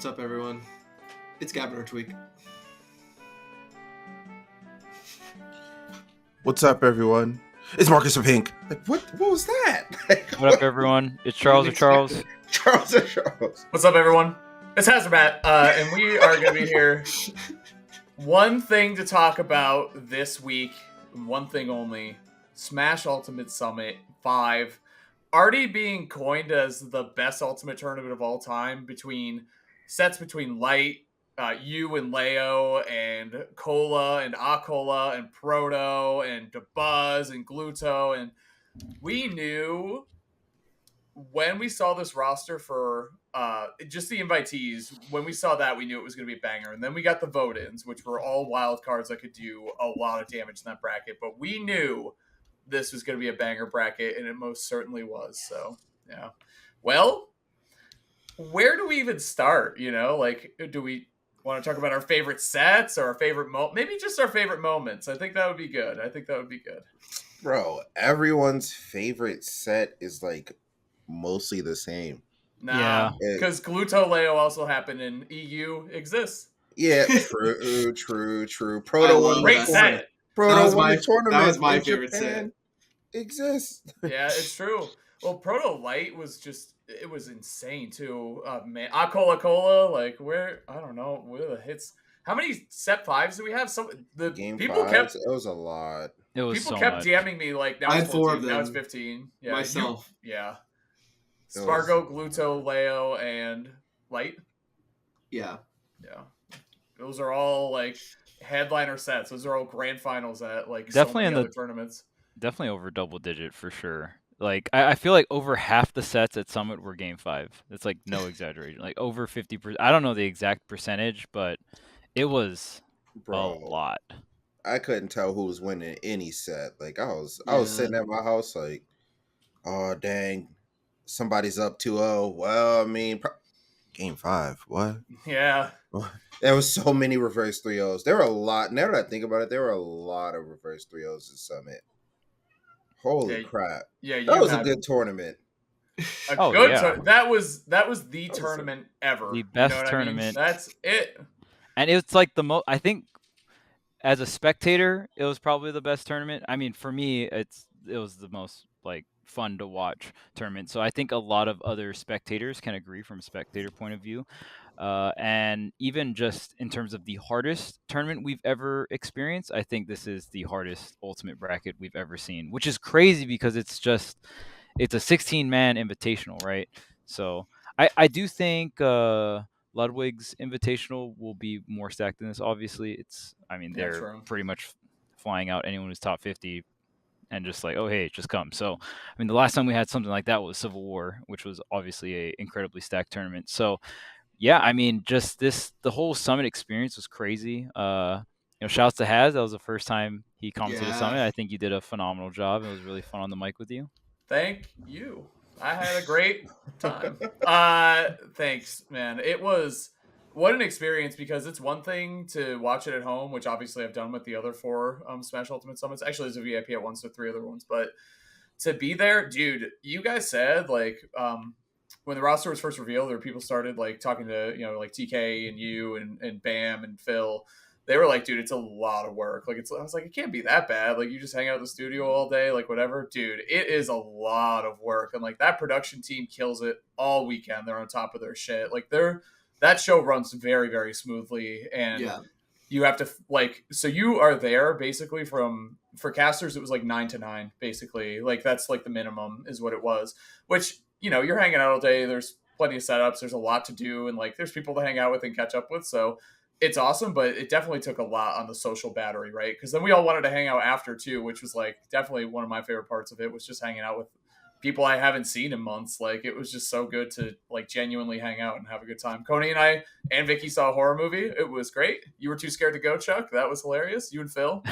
What's up, everyone? It's Gavin or Tweek. What's up, everyone? It's Marcus or Pink. Like, what was that? What up, everyone? It's Charles or Charles. Charles or Charles. What's up, everyone? It's Hazmatt, and we are going to be here. One thing to talk about this week, one thing only, Smash Ultimate Summit 5, already being coined as the best Ultimate Tournament of all time between sets between Light, you and Leo, and Cola, and Acola, and Proto, and DeBuzz, and Gluto, and we knew when we saw this roster for just the invitees, when we saw that, we knew it was going to be a banger. And then we got the vote-ins, which were all wild cards that could do a lot of damage in that bracket. But we knew this was going to be a banger bracket, and it most certainly was. So, yeah. Well, where do we even start? You know, like, do we want to talk about our favorite sets or our favorite maybe just our favorite moments? I think that would be good. Bro, everyone's favorite set is like mostly the same. Nah, because Gluto Leo also happened in EU exists. Yeah, true. Proto won great set. Proto won the tournament. That was my favorite set. Exists. Yeah, it's true. Well, Proto Light was just, it was insane too. Man, Cola, like I don't know, where the hits. How many set fives do we have? Game people fives, it was a lot. People kept DMing me like, now it's 14, now it's 15. Yeah, myself. Yeah. Spargo, Gluto, Leo, and Light. Yeah. Those are all like headliner sets. Those are all grand finals at like definitely so many in other tournaments. Definitely over double digit for sure. Like I feel like over half the sets at Summit were Game 5. It's like no exaggeration. Like over 50%. I don't know the exact percentage, but it was a lot. I couldn't tell who was winning any set. Like I was sitting at my house like, oh dang, somebody's up 2-0. Well, I mean, Game 5. What? Yeah. There was so many reverse 3-0s. There were a lot. Now that I think about it, there were a lot of reverse 3-0s at Summit. Holy crap! Yeah, that was a good tournament. That was the tournament ever. The best tournament. I mean? That's it. And it's like the most. I think as a spectator, it was probably the best tournament. I mean, for me, it was the most like fun to watch tournament. So I think a lot of other spectators can agree from a spectator point of view. And even just in terms of the hardest tournament we've ever experienced, I think this is the hardest ultimate bracket we've ever seen, which is crazy because it's a 16-man invitational, right? So I do think Ludwig's invitational will be more stacked than this. Obviously, they're pretty much flying out anyone who's top 50 and just like, oh, hey, just come. So, I mean, the last time we had something like that was Civil War, which was obviously a incredibly stacked tournament. So, yeah, I mean, just the whole Summit experience was crazy. Shouts to Haz. That was the first time he commented at Summit. I think you did a phenomenal job. It was really fun on the mic with you. Thank you. I had a great time. Thanks, man. It was what an experience because it's one thing to watch it at home, which obviously I've done with the other 4 Smash Ultimate Summits. Actually, there's a VIP at one, so 3 other ones. But to be there, dude, you guys said like when the roster was first revealed, there were people started like talking to, like TK and you and Bam and Phil. They were like, dude, it's a lot of work. Like I was like, it can't be that bad. Like you just hang out at the studio all day, like whatever. Dude, it is a lot of work. And like that production team kills it all weekend. They're on top of their shit. Like that show runs very, very smoothly. And you have to so you are there basically for casters, it was like 9 to 9, basically. Like that's like the minimum is what it was, which, you're hanging out all day. There's plenty of setups. There's a lot to do. And like, there's people to hang out with and catch up with. So it's awesome, but it definitely took a lot on the social battery, right? Because then we all wanted to hang out after too, which was like definitely one of my favorite parts of it was just hanging out with people I haven't seen in months. Like it was just so good to like genuinely hang out and have a good time. Coney and I and Vicky saw a horror movie. It was great. You were too scared to go, Chuck. That was hilarious. You and Phil,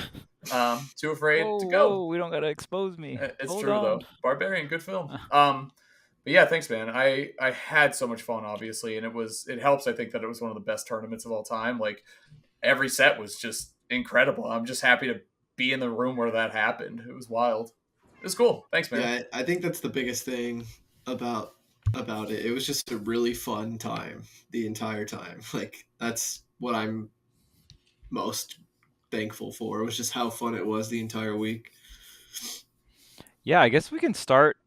too afraid to go. Whoa, we don't gotta expose me. It's true though. Barbarian, good film. But yeah, thanks, man. I had so much fun, obviously, and it helps. I think that it was one of the best tournaments of all time. Like every set was just incredible. I'm just happy to be in the room where that happened. It was wild. It was cool. Thanks, man. Yeah, I think that's the biggest thing about about it. It was just a really fun time the entire time. Like that's what I'm most thankful for. It was just how fun it was the entire week. Yeah, I guess we can start.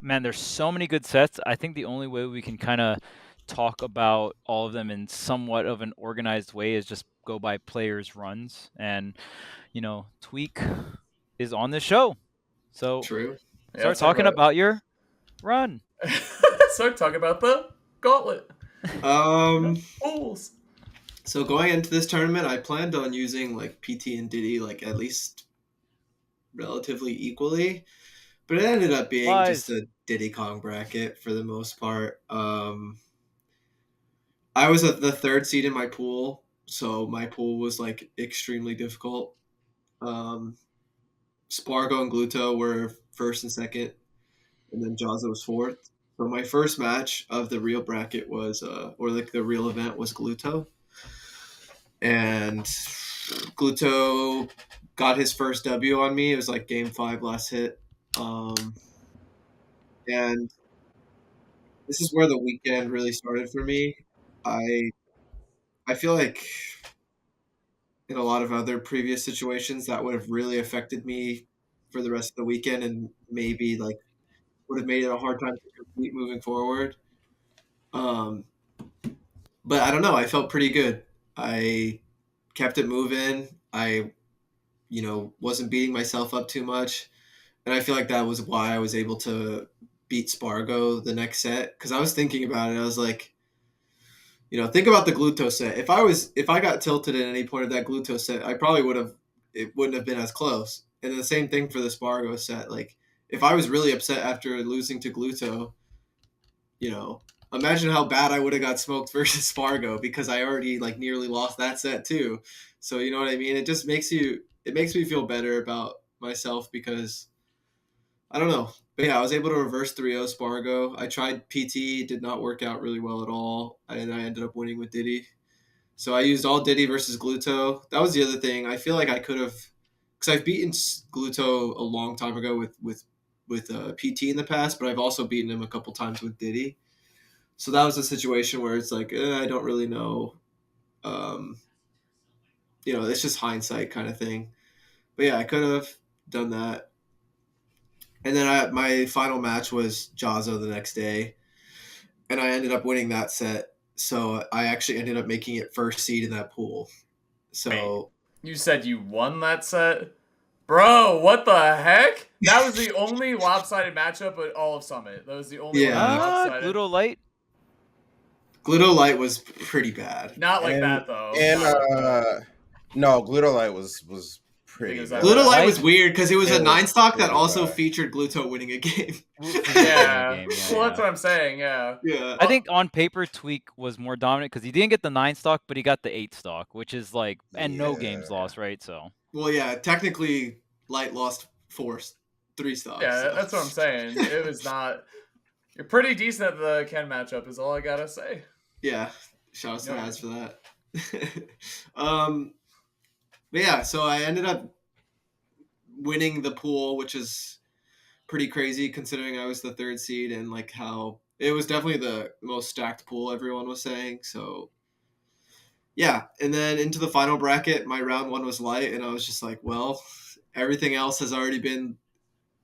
Man, there's so many good sets. I think the only way we can kind of talk about all of them in somewhat of an organized way is just go by players' runs. And, Tweek is on the show. So True. start talking about your run. Start talking about the gauntlet. Fools. So going into this tournament, I planned on using like PT and Diddy like at least relatively equally, but it ended up being just a Diddy Kong bracket for the most part. I was at the 3rd seed in my pool, so my pool was like extremely difficult. Spargo and Gluto were 1st and 2nd, and then Jazza was 4th. So my first match of the real bracket was, or like the real event was Gluto. And Gluto got his first W on me. It was like game 5 last hit. And this is where the weekend really started for me. I feel like in a lot of other previous situations that would have really affected me for the rest of the weekend and maybe like would have made it a hard time to compete moving forward. But I don't know. I felt pretty good. I kept it moving. I, wasn't beating myself up too much. And I feel like that was why I was able to beat Spargo the next set. Because I was thinking about it. I was like, think about the Gluto set. If I got tilted at any point of that Gluto set, I probably it wouldn't have been as close. And the same thing for the Spargo set. Like, if I was really upset after losing to Gluto, imagine how bad I would have got smoked versus Spargo because I already like nearly lost that set too. So you know what I mean? It just makes me feel better about myself because I don't know. But yeah, I was able to reverse 3-0 Spargo. I tried PT, did not work out really well at all, and I ended up winning with Diddy. So I used all Diddy versus Gluto. That was the other thing. I feel like I could have, because I've beaten Gluto a long time ago with PT in the past, but I've also beaten him a couple times with Diddy. So that was a situation where it's like, I don't really know. It's just hindsight kind of thing. But yeah, I could have done that. And then my final match was Jazzo the next day, and I ended up winning that set. So I actually ended up making it 1st seed in that pool. So wait, you said you won that set? Bro, what the heck? That was the only lopsided matchup at all of Summit. That was the only one lopsided. Gluto Light? Gluto Light was pretty bad. Not like that, though. And, no, Gluto Light was pretty good. Gluto Light was weird because it was a 9-stock that also featured Gluto winning a game. Yeah. Well, that's what I'm saying, yeah. I think on paper, Tweek was more dominant because he didn't get the 9-stock, but he got the 8-stock, which is like, and no games lost, right? So. Well, yeah, technically, Light lost 3 stocks. Yeah, so. That's what I'm saying. It was not. You're pretty decent at the Ken matchup, is all I gotta say. Yeah, shout out to Haz for that. But yeah, so I ended up winning the pool, which is pretty crazy considering I was the 3rd seed and like how it was definitely the most stacked pool everyone was saying. So yeah, and then into the final bracket, my round 1 was Light, and I was just like, well, everything else has already been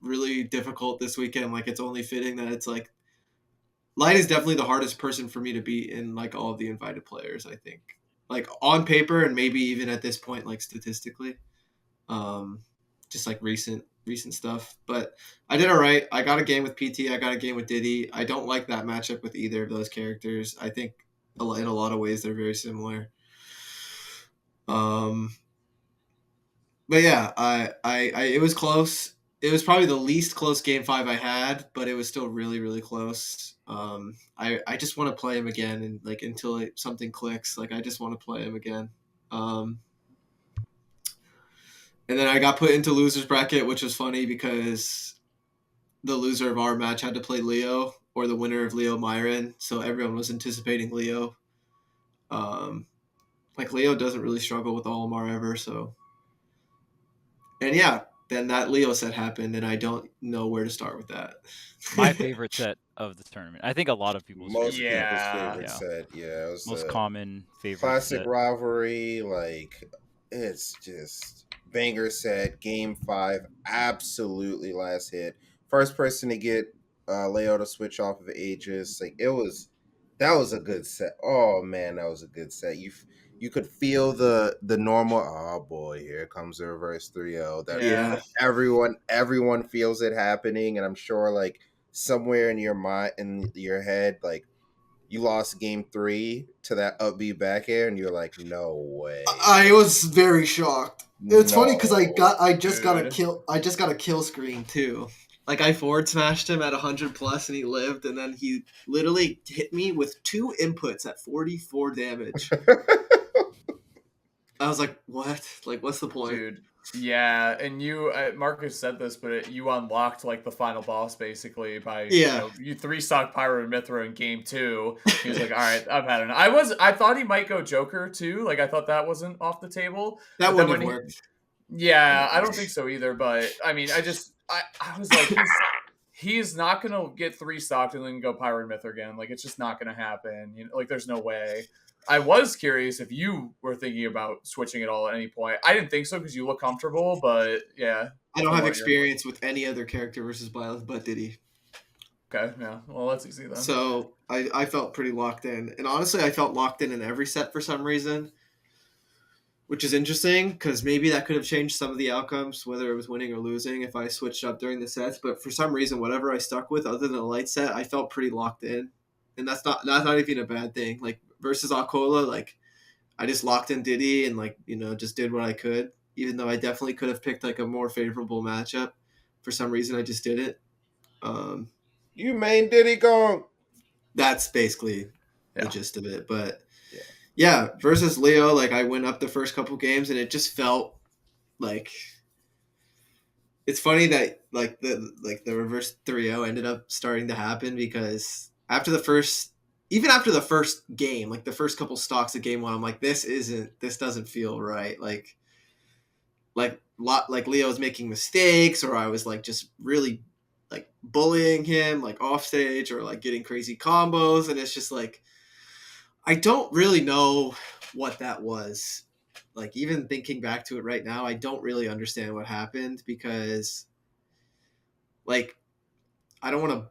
really difficult this weekend. Like, it's only fitting that it's like Light is definitely the hardest person for me to beat in like all of the invited players, I think. Like on paper and maybe even at this point, like statistically. Just like recent stuff. But I did all right. I got a game with PT. I got a game with Diddy. I don't like that matchup with either of those characters. I think in a lot of ways they're very similar. But yeah, I it was close. It was probably the least close game 5 I had, but it was still really, really close. I just want to play him again, and like until something clicks, like I just want to play him again. And then I got put into losers bracket, which was funny because the loser of our match had to play Leo, or the winner of Leo Myron. So everyone was anticipating Leo. Like Leo doesn't really struggle with Olimar ever. So, and yeah, then that Leo set happened, and I don't know where to start with that. My favorite set of the tournament. I think a lot of people's Most favorite people's set. favorite Yeah. set. Yeah, it was Most the common favorite classic set. rivalry. Like, it's just banger set. Game 5, absolutely last hit. First person to get Leo to switch off of Aegis. Like, that was a good set. Oh man, that was a good set. You could feel the normal. Oh boy, here comes the reverse 3-0. That Yeah. everyone feels it happening, and I'm sure like somewhere in your mind, in your head, like you lost game 3 to that upbeat back air, and you're like, no way. I was very shocked. It's funny because I just got a Dude. kill. I just got a kill screen too. Like I forward smashed him at 100 plus, and he lived. And then he literally hit me with 2 inputs at 44 damage. I was like, what? Like, what's the point? Dude, yeah, and you, Marcus said this, but you unlocked like the final boss basically by you 3-stock Pyro and Mithra in game 2. He was like, all right, I've had enough. I thought he might go Joker too. Like I thought that wasn't off the table. That wouldn't have worked. Yeah, I don't think so either. But I mean, I was like, he's not gonna get 3-stocked and then go Pyro and Mithra again. Like it's just not gonna happen. You know, like there's no way. I was curious if you were thinking about switching at all at any point. I didn't think so because you look comfortable, but yeah. I don't have experience with any other character versus Byleth but Diddy. Okay, yeah. Well, that's easy then. So I felt pretty locked in. And honestly, I felt locked in every set for some reason, which is interesting because maybe that could have changed some of the outcomes, whether it was winning or losing, if I switched up during the sets. But for some reason, whatever I stuck with, other than a light set, I felt pretty locked in. And that's not even a bad thing. Like, versus Alcola, like I just locked in Diddy and like, just did what I could, even though I definitely could have picked like a more favorable matchup. For some reason, I just did it. You main Diddy Kong. That's basically the gist of it. But yeah, versus Leo, like I went up the first couple games and it just felt like it's funny that like the reverse 3-0 ended up starting to happen because after the first game, like the first couple stocks of game 1, I'm like, this doesn't feel right. Like Leo's making mistakes, or I was like just really like bullying him like off stage, or like getting crazy combos, and it's just like I don't really know what that was. Like even thinking back to it right now, I don't really understand what happened because like I don't want to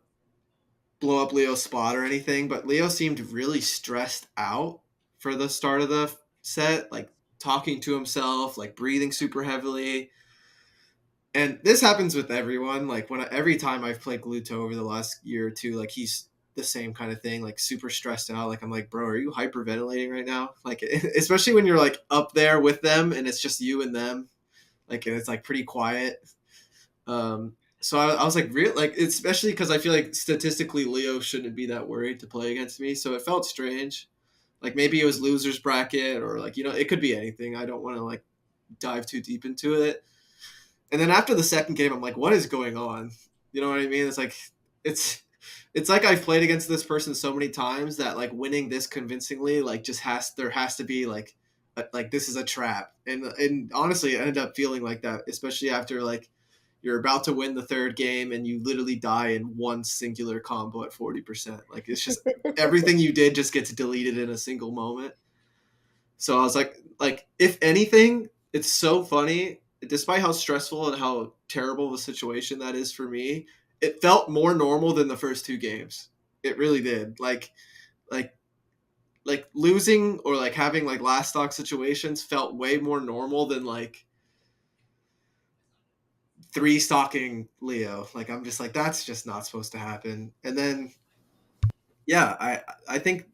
blow up Leo's spot or anything, but Leo seemed really stressed out for the start of the set, like talking to himself, like breathing super heavily. And this happens with everyone. Like every time I've played Gluto over the last year or two, like he's the same kind of thing, like super stressed out. Like I'm like, bro, are you hyperventilating right now? Like especially when you're like up there with them and it's just you and them, like, and it's like pretty quiet. So I was like, real, like, especially because I feel like statistically Leo shouldn't be that worried to play against me. So it felt strange. Like maybe it was loser's bracket, or like, it could be anything. I don't want to like dive too deep into it. And then after the second game, I'm like, what is going on? You know what I mean? It's like, it's like I've played against this person so many times that like winning this convincingly, like there has to be like this is a trap. And honestly, it ended up feeling like that, especially after like you're about to win the third game and you literally die in one singular combo at 40%. Like it's just everything you did just gets deleted in a single moment. So I was like if anything, it's so funny. Despite how stressful and how terrible the situation that is for me, it felt more normal than the first 2 games. It really did. Like losing or like having like last stock situations felt way more normal than like 3-stocking Leo. Like I'm just like, that's just not supposed to happen. And then I think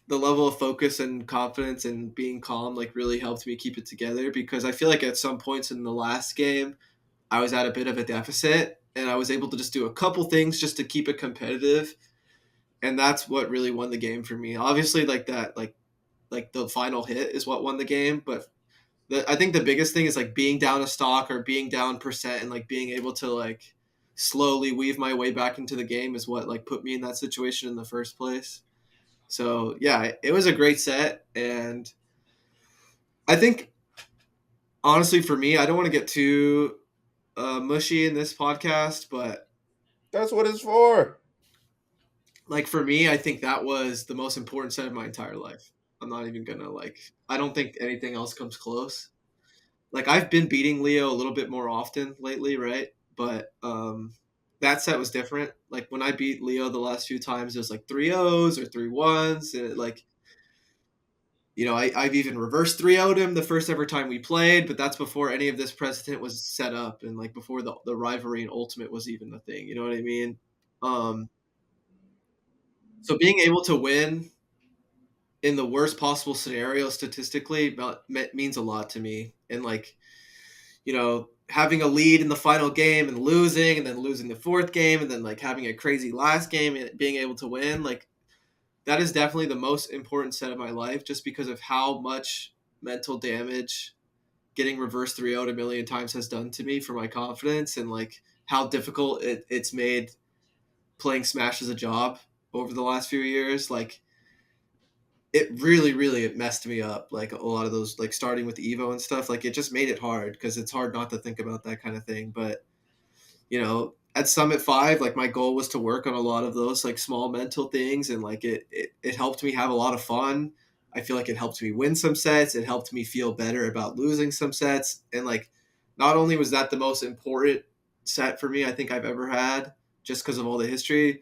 the level of focus and confidence and being calm like really helped me keep it together, because I feel like at some points in the last game I was at a bit of a deficit and I was able to just do a couple things just to keep it competitive, and that's what really won the game for me. Obviously like that like the final hit is what won the game, but I think the biggest thing is like being down a stock or being down percent and like being able to like slowly weave my way back into the game is what like put me in that situation in the first place. So yeah, it was a great set, and I think honestly for me, I don't want to get too mushy in this podcast, but That's what it's for. like for me, I think that was the most important set of my entire life. I'm not even gonna I don't think anything else comes close. Like I've been beating Leo a little bit more often lately, right? But that set was different. Like when I beat Leo the last few times, it was like 3-0s or 3-1s, and I've even reversed 3-0'd him the first ever time we played, but that's before any of this precedent was set up and like before the rivalry and ultimate was even a thing. You know what I mean? So being able to win in the worst possible scenario statistically means a lot to me. And having a lead in the final game and then losing the fourth game and then like having a crazy last game and being able to win, like that is definitely the most important set of my life just because of how much mental damage getting reverse 3-0'd a million times has done to me for my confidence and like how difficult it's made playing Smash as a job over the last few years. Like it really, really messed me up. Like a lot of those, like starting with Evo and stuff, like it just made it hard because it's hard not to think about that kind of thing. But, at Summit 5, like my goal was to work on a lot of those like small mental things. And like it helped me have a lot of fun. I feel like it helped me win some sets. It helped me feel better about losing some sets. And like, not only was that the most important set for me I think I've ever had just because of all the history,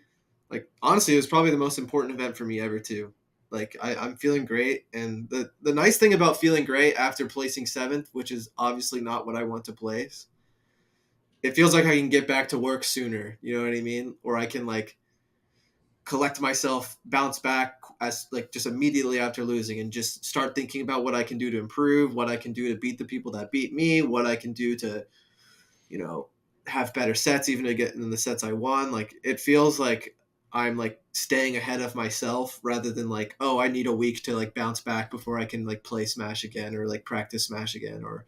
like honestly, it was probably the most important event for me ever too. Like I'm feeling great. And the nice thing about feeling great after placing 7th, which is obviously not what I want to place, it feels like I can get back to work sooner. You know what I mean? Or I can like collect myself, bounce back as like just immediately after losing and just start thinking about what I can do to improve, what I can do to beat the people that beat me, what I can do to, have better sets, even to get in the sets I won. Like it feels like I'm like staying ahead of myself rather than like, oh, I need a week to like bounce back before I can like play Smash again or like practice Smash again or,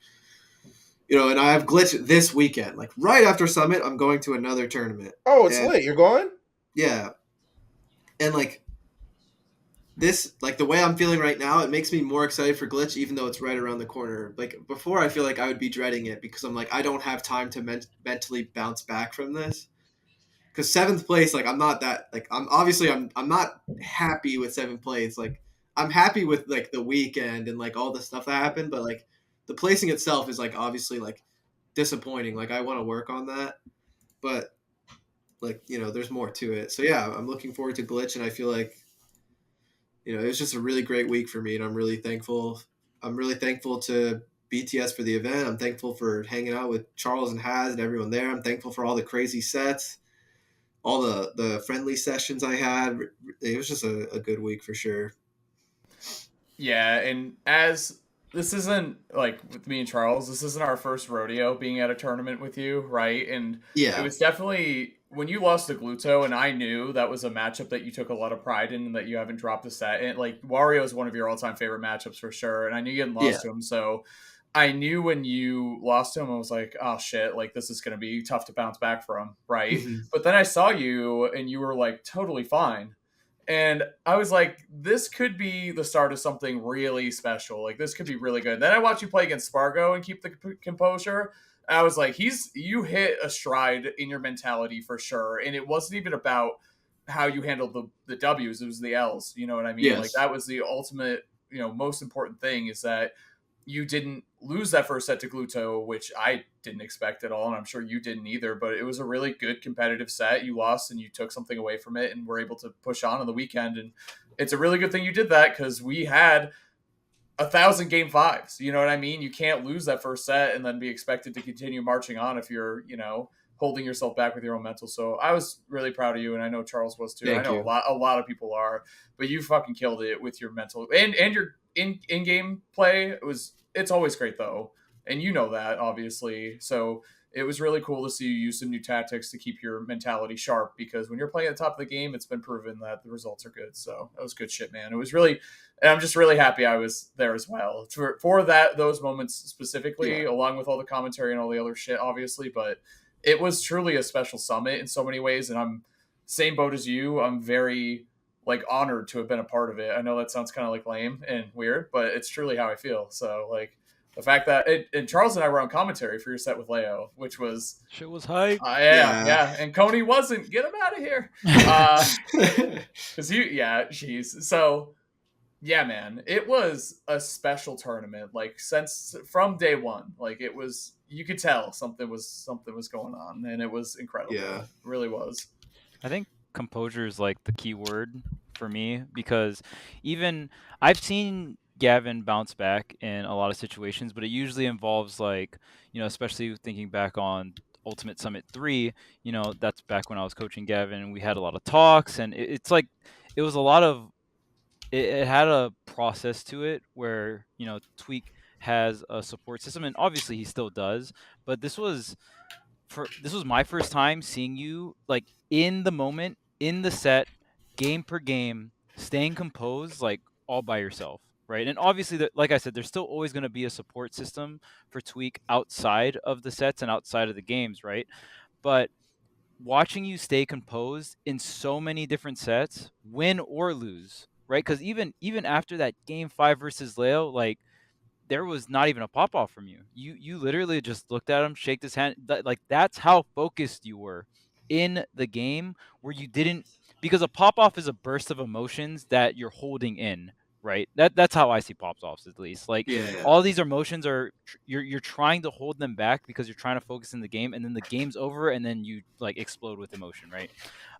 and I have Glitch this weekend. Like right after Summit, I'm going to another tournament. Oh, it's lit. You're going? Yeah. And like this, like the way I'm feeling right now, it makes me more excited for Glitch, even though it's right around the corner. Like before, I feel like I would be dreading it because I'm like, I don't have time to mentally bounce back from this. Because 7th place, like I'm not that, like I'm not happy with 7th place. Like I'm happy with like the weekend and like all the stuff that happened, but like the placing itself is like obviously like disappointing. Like I want to work on that, but like there's more to it. So yeah, I'm looking forward to Glitch, and I feel like it was just a really great week for me, and I'm really thankful. I'm really thankful to BTS for the event. I'm thankful for hanging out with Charles and Haz and everyone there. I'm thankful for all the crazy sets, all the friendly sessions I had. It was just a good week for sure. Yeah, and as this isn't like with me and Charles, this isn't our first rodeo being at a tournament with you, right? And Yeah. it was definitely when you lost to Gluto, and I knew that was a matchup that you took a lot of pride in and that you haven't dropped a set. And like Wario is one of your all-time favorite matchups for sure, and I knew you hadn't lost to him, so I knew when you lost to him, I was like, oh shit, like this is going to be tough to bounce back from, right? Mm-hmm. But then I saw you and you were like totally fine. And I was like, this could be the start of something really special. Like this could be really good. Then I watched you play against Spargo and keep the composure. And I was like, you hit a stride in your mentality for sure. And it wasn't even about how you handled the W's. It was the L's. You know what I mean? Yes. Like that was the ultimate, most important thing is that you didn't lose that first set to Gluto, which I didn't expect at all, and I'm sure you didn't either, but it was a really good competitive set. You lost and you took something away from it and were able to push on the weekend, and it's a really good thing you did that because we had 1,000 game 5s. You know what I mean? You can't lose that first set and then be expected to continue marching on if you're, holding yourself back with your own mental. So I was really proud of you, and I know Charles was too. Thank I know you. a lot of people are, but you fucking killed it with your mental and your in-game play. It's always great though, and you know that obviously. So it was really cool to see you use some new tactics to keep your mentality sharp, because when you're playing at the top of the game, it's been proven that the results are good. So that was good shit, man. It was really, and I'm just really happy I was there as well for those moments specifically, along with all the commentary and all the other shit, obviously. But it was truly a special summit in so many ways, and I'm same boat as you. I'm very like honored to have been a part of it. I know that sounds kind of like lame and weird, but it's truly how I feel. So like, the fact that and Charles and I were on commentary for your set with Leo, which was Shit was hype. yeah, and Coney wasn't. Get him out of here, because jeez. So yeah, man, it was a special tournament. Like since from day one, like it was, you could tell something was going on, and it was incredible. Yeah. It really was. I think composure is like the key word for me, because even I've seen Gavin bounce back in a lot of situations, but it usually involves like, especially thinking back on Ultimate Summit 3, that's back when I was coaching Gavin, and we had a lot of talks, and it's like it was a lot of it had a process to it where, Tweek has a support system, and obviously he still does, but this was my first time seeing you like in the moment, in the set, game per game, staying composed, like all by yourself, right? And obviously, like I said, there's still always going to be a support system for Tweek outside of the sets and outside of the games, right? But watching you stay composed in so many different sets, win or lose, right? Because even after that game 5 versus Leo, like there was not even a pop off from you. You literally just looked at him, shaked his hand. Like that's how focused you were in the game, where you didn't, because a pop off is a burst of emotions that you're holding in, right? That's how I see pop offs, at least. Like Yeah. all these emotions are you're trying to hold them back because you're trying to focus in the game, and then the game's over, and then you like explode with emotion, right?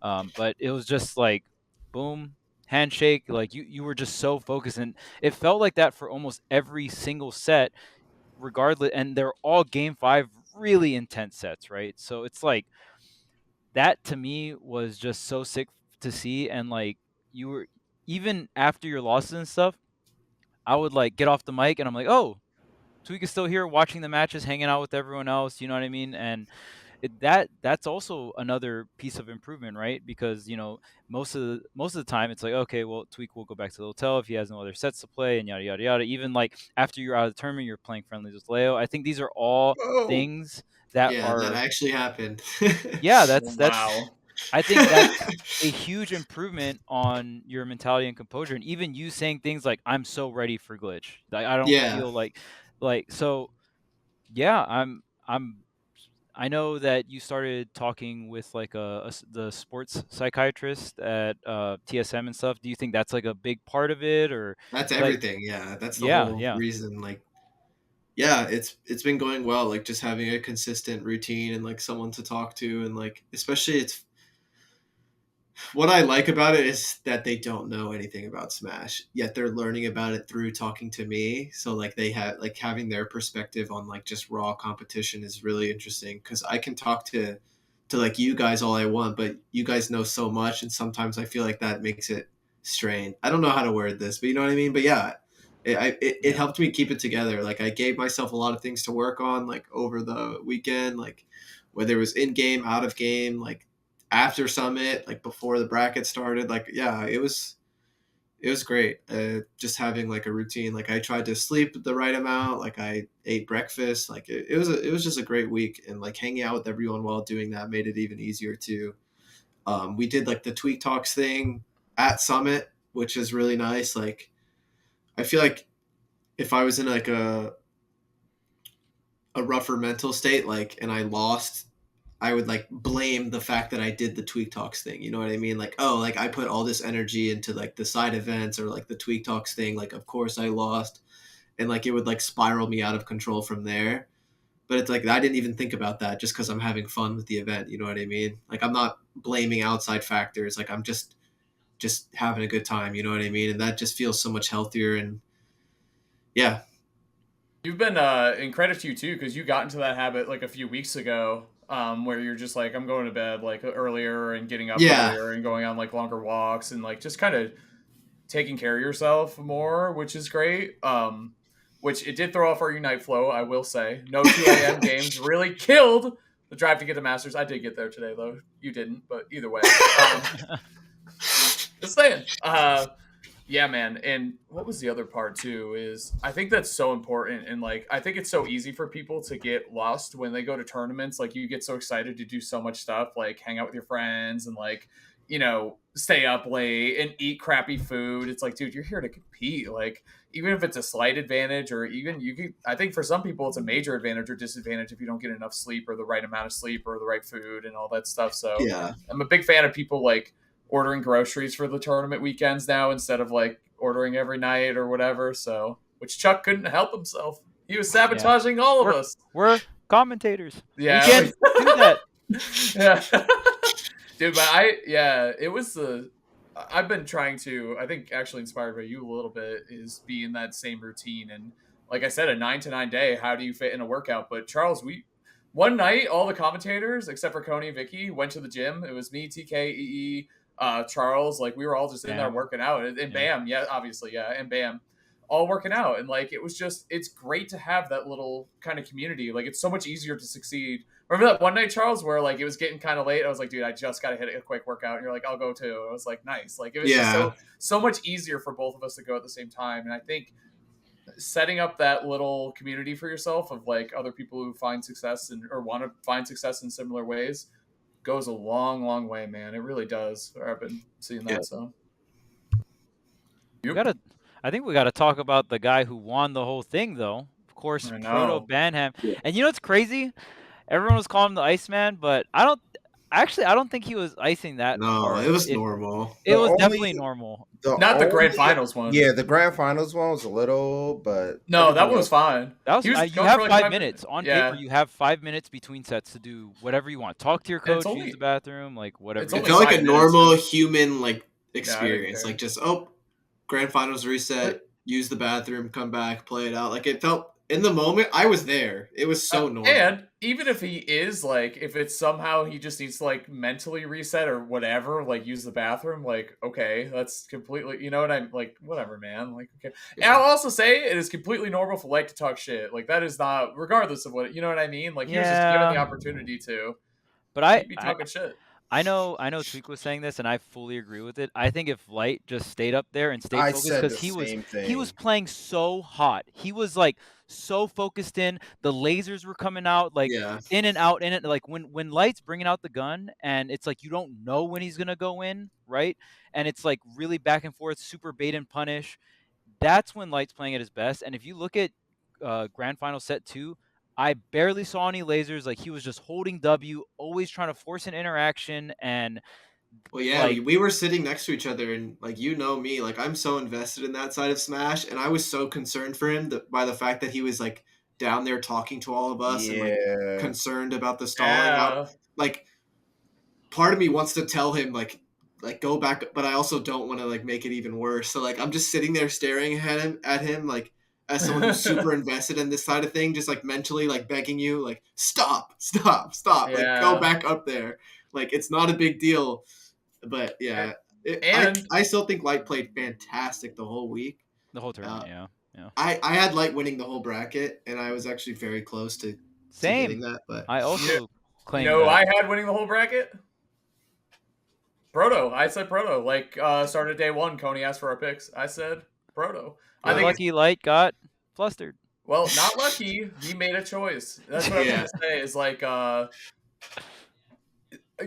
But it was just like boom, handshake, like you were just so focused, and it felt like that for almost every single set, regardless, and they're all game 5 really intense sets, right? So it's like that to me was just so sick to see. And like you were, even after your losses and stuff, I would like get off the mic and I'm like, oh, Tweek is still here watching the matches, hanging out with everyone else, you know what I mean? And that's also another piece of improvement, right? Because most of the time it's like, okay, well, Tweek will go back to the hotel if he has no other sets to play, and yada yada yada. Even like after you're out of the tournament, you're playing friendlies with Leo. I think these are all things that that actually happened. yeah, that's Wow. I think that's a huge improvement on your mentality and composure, and even you saying things like, I'm so ready for glitch. Like I don't Yeah. feel like so yeah, I know that you started talking with like the sports psychiatrist at TSM and stuff. Do you think that's like a big part of it, or That's like everything. Yeah, that's the yeah, whole yeah. reason. Like, yeah, it's been going well. Like, just having a consistent routine and like someone to talk to, and like especially it's what I like about it is that they don't know anything about Smash, yet they're learning about it through talking to me. So like they have like having their perspective on like just raw competition is really interesting, because I can talk to like you guys all I want, but you guys know so much, and sometimes I feel like that makes it strained. I don't know how to word this, but you know what I mean. But yeah, it helped me keep it together. Like I gave myself a lot of things to work on, like over the weekend, like whether it was in game, out of game, like after Summit, like before the bracket started. Like yeah, it was great. Just having like a routine. Like I tried to sleep the right amount. Like I ate breakfast. Like it was just a great week, and like hanging out with everyone while doing that made it even easier too. We did like the Tweek Talks thing at Summit, which is really nice. Like I feel like if I was in like a rougher mental state, like, and I lost, I would like blame the fact that I did the Tweek Talks thing. You know what I mean? Like, oh, like I put all this energy into like the side events or like the Tweek Talks thing. Like, of course I lost, and like it would like spiral me out of control from there. But it's like I didn't even think about that, just because I'm having fun with the event. You know what I mean? Like I'm not blaming outside factors. Like I'm just having a good time. You know what I mean? And that just feels so much healthier. And yeah. You've been in credit to you too, because you got into that habit like a few weeks ago, where you're just like, I'm going to bed like earlier and getting up Yeah. earlier and going on like longer walks and like just kind of taking care of yourself more, which is great. Which it did throw off our Unite flow, I will say. No 2 a.m. games really killed the drive to get to Masters. I did get there today though. You didn't, but either way. Just saying. Yeah, man. And what was the other part too is I think that's so important. And like, I think it's so easy for people to get lost when they go to tournaments. Like you get so excited to do so much stuff, like hang out with your friends and like stay up late and eat crappy food. It's like, dude, you're here to compete. Like, even if it's a slight advantage, or even I think for some people it's a major advantage or disadvantage if you don't get enough sleep or the right amount of sleep or the right food and all that stuff. So Yeah. I'm a big fan of people like ordering groceries for the tournament weekends now instead of like ordering every night or whatever. So, which Chuck couldn't help himself. He was sabotaging all of us. We're commentators. Yeah. We can't do that. Yeah. Dude, but it was I've been trying to, I think actually inspired by you a little bit, is be in that same routine. And like I said, a 9 to 9 day, how do you fit in a workout? But Charles, one night, all the commentators, except for Coney and Vicky, went to the gym. It was me, TK, EE, Charles, like we were all just in there working out. And Bam, obviously, and Bam, all working out. And like, it's great to have that little kind of community. Like, it's so much easier to succeed. Remember that one night, Charles, where like it was getting kind of late? I was like, dude, I just got to hit a quick workout. And you're like, I'll go too. I was like, nice. Like, it was just so much easier for both of us to go at the same time. And I think setting up that little community for yourself of like other people who find success or want to find success in similar ways goes a long, long way, man. It really does. I've been seeing that. So I think we got to talk about the guy who won the whole thing, though. Of course, ProtoBanham. Yeah. And you know what's crazy? Everyone was calling him the Iceman, but I don't think he was icing that. No, it was normal. It was definitely normal. Not the grand finals one. Yeah, the grand finals one was a little, but no, that one was fine. That was you have like 5 minutes on paper. You have 5 minutes between sets to do whatever you want. Talk to your coach, use the bathroom, like whatever. It felt like a normal human like experience. Like just grand finals reset, use the bathroom, come back, play it out. Like it felt. In the moment, I was there. It was so normal. And even if he is, like, if it's somehow he just needs to, like, mentally reset or whatever, like, use the bathroom, like, okay, that's completely, you know what I'm, like, whatever, man. Like, okay. Yeah. And I'll also say it is completely normal for Light to talk shit. Like, that is not, regardless of what, you know what I mean? Like, he was just given the opportunity to. But be talking shit. I know Tweek was saying this, and I fully agree with it. I think if Light just stayed up there and stayed focused, because he was playing so hot. He was like so focused in. The lasers were coming out like in and out in it. Like when Light's bringing out the gun, and it's like you don't know when he's gonna go in, right? And it's like really back and forth, super bait and punish. That's when Light's playing at his best. And if you look at Grand Final Set 2. I barely saw any lasers. Like he was just holding W, always trying to force an interaction. And we were sitting next to each other, and like me, like I'm so invested in that side of Smash, and I was so concerned for him by the fact that he was like down there talking to all of us and like concerned about the stalling. Like part of me wants to tell him like go back, but I also don't want to like make it even worse. So like I'm just sitting there staring at him like. As someone who's super invested in this side of thing, just like mentally like begging you, like stop, like go back up there. Like it's not a big deal, but I still think Light played fantastic the whole week, the whole tournament. I had Light winning the whole bracket, and I was actually very close to getting that. But I also claim I had winning the whole bracket. Proto, I said Proto. Like started day one, Coney asked for our picks. I said Proto. I think lucky Light got flustered. Well, not lucky. He made a choice. That's what I'm going to say is like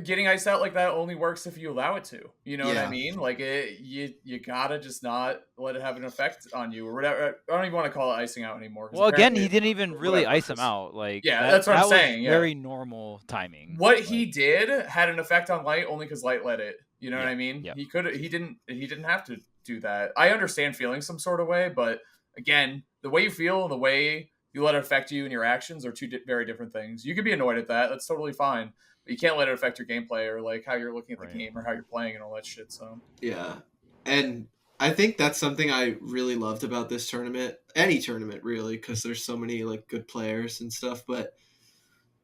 getting iced out like that only works if you allow it to. You know what I mean? Like you gotta just not let it have an effect on you or whatever. I don't even want to call it icing out anymore. Well, again, he didn't even really ice him out. Like that's what I'm saying. Very normal timing. What he did had an effect on Light only because Light let it. You know what I mean? Yeah. He didn't have to do that. I understand feeling some sort of way, but again, the way you feel and the way you let it affect you and your actions are two very different things. You could be annoyed at that. That's totally fine. But you can't let it affect your gameplay or like how you're looking at the game or how you're playing and all that shit. So yeah. And I think that's something I really loved about this tournament. Any tournament really, because there's so many like good players and stuff. But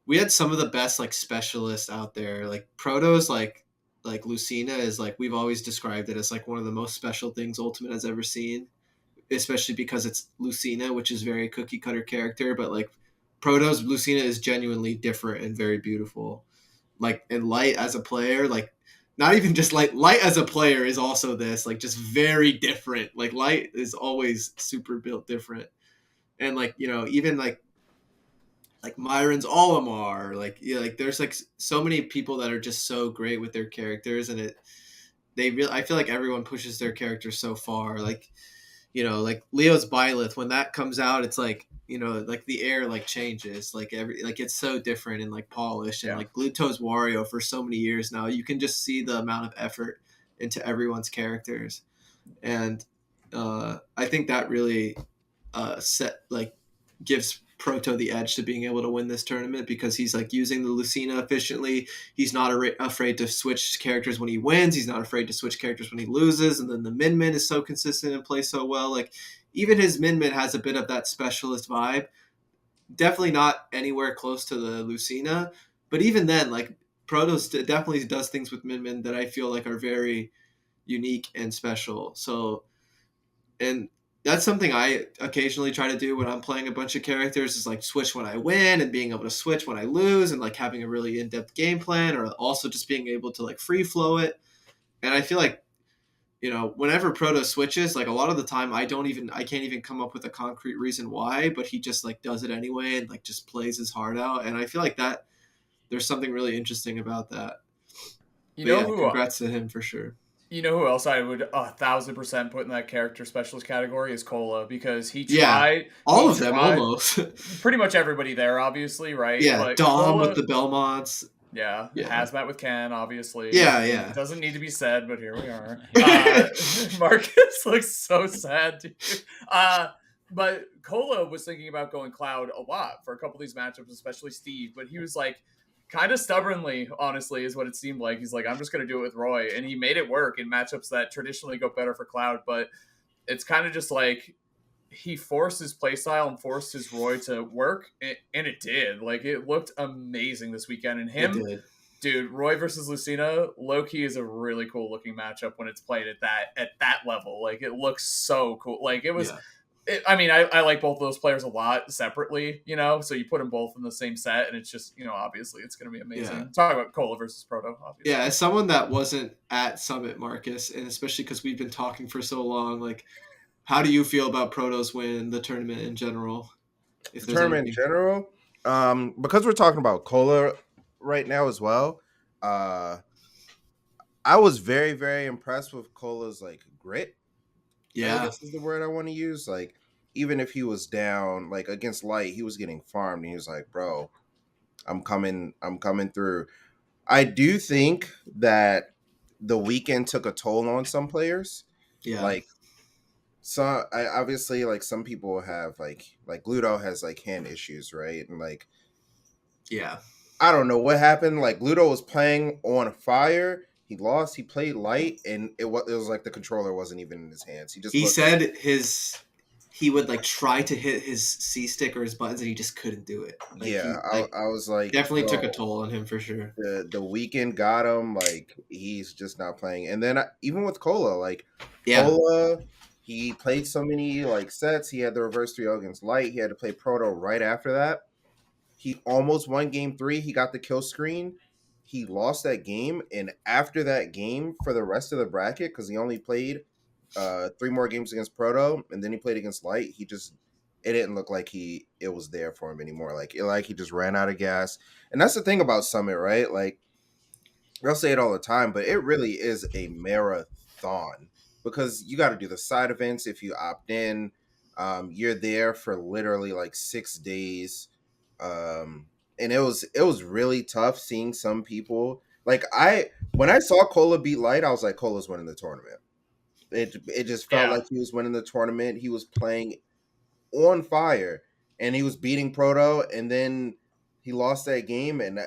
we had some of the best like specialists out there. Like Proto's like Lucina is like, we've always described it as like one of the most special things Ultimate has ever seen, especially because it's Lucina, which is very cookie cutter character, but like Proto's Lucina is genuinely different and very beautiful. Like, and Light as a player, like not even just Light as a player is also this, like just very different. Like Light is always super built different. And like, even like Myron's Olimar, like there's like so many people that are just so great with their characters, and I feel like everyone pushes their character so far. Like, like Leo's Byleth, when that comes out, it's like, like the air like changes, like it's so different and like polished, and like Gluto's Wario for so many years now, you can just see the amount of effort into everyone's characters, and I think that really gives Proto the edge to being able to win this tournament, because he's like using the Lucina efficiently. He's not afraid to switch characters when he wins. He's not afraid to switch characters when he loses. And then the Min Min is so consistent and plays so well. Like, even his Min Min has a bit of that specialist vibe. Definitely not anywhere close to the Lucina, but even then, like, Proto definitely does things with Min Min that I feel like are very unique and special. So, and that's something I occasionally try to do when I'm playing a bunch of characters, is like switch when I win and being able to switch when I lose, and like having a really in-depth game plan, or also just being able to like free flow it. And I feel like, whenever Proto switches, like a lot of the time I can't even come up with a concrete reason why, but he just like does it anyway and like just plays his heart out. And I feel like that there's something really interesting about that. Congrats to him for sure. You know who else I would 1,000% put in that character specialist category is Cola, because he tried them almost. Pretty much everybody there, obviously, right? Yeah, but Dom Cola, with the Belmonts. Yeah, Hazmatt with Ken, obviously. Yeah. It doesn't need to be said, but here we are. Marcus looks so sad, dude. But Cola was thinking about going Cloud a lot for a couple of these matchups, especially Steve, but he was like, kind of stubbornly, honestly, is what it seemed like. He's like, I'm just going to do it with Roy. And he made it work in matchups that traditionally go better for Cloud. But it's kind of just like he forced his playstyle and forced his Roy to work. And it did. Like, it looked amazing this weekend. And him, dude, Roy versus Lucina, low-key is a really cool looking matchup when it's played at that level. Like, it looks so cool. Like, it was... Yeah. I like both of those players a lot separately, so you put them both in the same set, and it's just, obviously it's going to be amazing. Yeah. Talk about Cola versus Proto, obviously. Yeah, as someone that wasn't at Summit, Marcus, and especially because we've been talking for so long, like, how do you feel about Proto's win, the tournament in general? In general? Because we're talking about Cola right now as well, I was very, very impressed with Cola's, like, grit. Yeah, I guess is the word I want to use. Like, even if he was down, like against Light, he was getting farmed, and he was like, "Bro, I'm coming through." I do think that the weekend took a toll on some players. Yeah, like obviously, like, some people have like Gluto has like hand issues, right? And like, yeah, I don't know what happened. Like, Gluto was playing on fire. He lost. He played Light, and it was like the controller wasn't even in his hands. He said he would like try to hit his C stick or his buttons, and he just couldn't do it. Like, I was like, definitely took a toll on him for sure. The weekend got him. Like, he's just not playing. And then even with Cola, like, Cola, he played so many like sets. He had the reverse 3-0 against Light. He had to play Proto right after that. He almost won game 3. He got the kill screen. He lost that game, and after that game, for the rest of the bracket, because he only played 3 more games against Proto, and then he played against Light, it didn't look like it was there for him anymore. Like he just ran out of gas. And that's the thing about Summit, right? Like, I'll say it all the time, but it really is a marathon, because you got to do the side events if you opt in. You're there for literally like 6 days. And it was really tough seeing some people. Like, when I saw Cola beat Light, I was like, Cola's winning the tournament. It just felt like he was winning the tournament. He was playing on fire, and he was beating Proto, and then he lost that game, and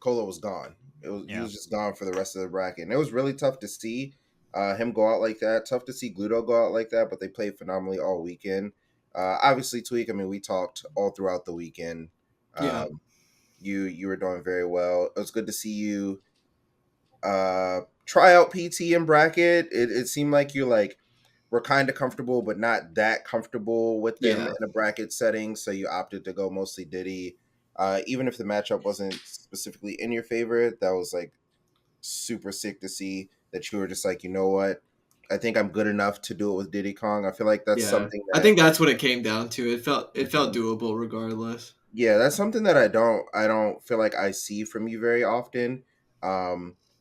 Cola was gone. He was just gone for the rest of the bracket. And it was really tough to see him go out like that. Tough to see Gluto go out like that, but they played phenomenally all weekend. Obviously, Tweek, we talked all throughout the weekend. You were doing very well. It was good to see you try out PT and bracket. It seemed like you were kind of comfortable, but not that comfortable with them in a bracket setting, so you opted to go mostly Diddy. Even if the matchup wasn't specifically in your favor, that was super sick to see that you were just like, you know what? I think I'm good enough to do it with Diddy Kong. I feel like that's something I think that's what it came down to. It felt doable regardless. Yeah, that's something that I don't feel like I see from you very often.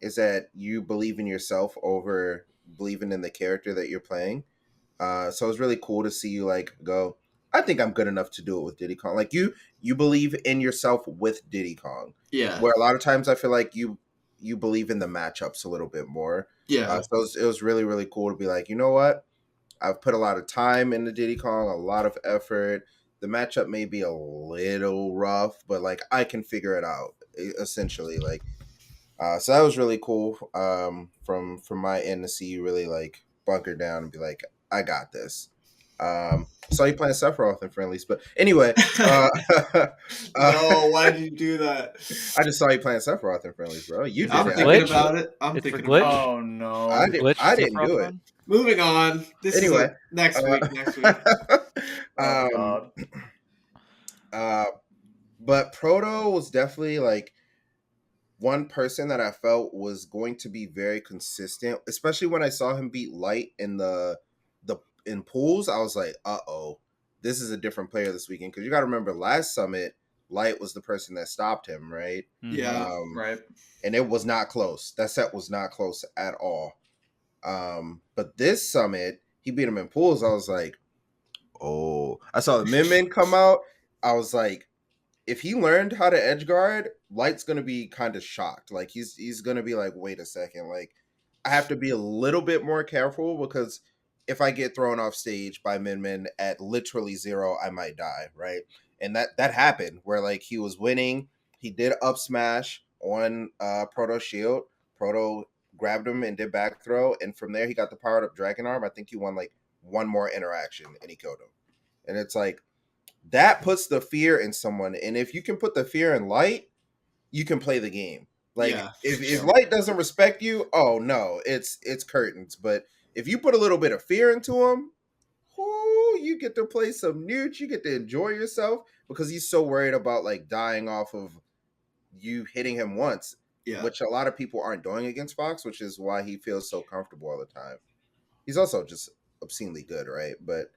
is that you believe in yourself over believing in the character that you're playing. So it's really cool to see you like go, I think I'm good enough to do it with Diddy Kong. Like you believe in yourself with Diddy Kong. Yeah. Where a lot of times I feel like you believe in the matchups a little bit more. Yeah. So it was really, really cool to be like, you know what? I've put a lot of time into Diddy Kong, a lot of effort. The matchup may be a little rough, but like I can figure it out essentially. Like, so that was really cool. From my end to see you really like bunker down and be like, I got this. Saw you playing Sephiroth in friendlies, but anyway, No, why did you do that? I just saw you playing Sephiroth in friendlies, bro. You did I'm it. thinking Glitch? about it. I'm It's for thinking glitch? about it. Oh no. I Glitch didn't do it. Sephiroth? Moving on. This Anyway, is next week. Next week. Oh god. But Proto was definitely like one person that I felt was going to be very consistent, especially when I saw him beat Light in the in pools. I was like, this is a different player this weekend, because you got to remember last summit, Light was the person that stopped him, right? Yeah. Right. And it was not close. That set was not close at all. But this summit, he beat him in pools. I was like, oh, I saw the Min come out. I was like, if he learned how to edge guard, Light's gonna be kind of shocked. Like he's gonna be like, wait a second, like I have to be a little bit more careful, because if I get thrown off stage by Min at literally 0, I might die, right? And that happened where like he was winning, he did up smash on Proto shield, Proto grabbed him and did back throw, and from there he got the powered up dragon arm. I think he won like one more interaction and he killed him. And it's like, that puts the fear in someone, and if you can put the fear in Light, you can play the game. Like Yeah, if Light doesn't respect you, oh no, it's curtains. But if you put a little bit of fear into him, you get to play some newt, you get to enjoy yourself, because he's so worried about like dying off of you hitting him once. Yeah. Which a lot of people aren't doing against Fox, which is why he feels so comfortable all the time. He's also just obscenely good, right? But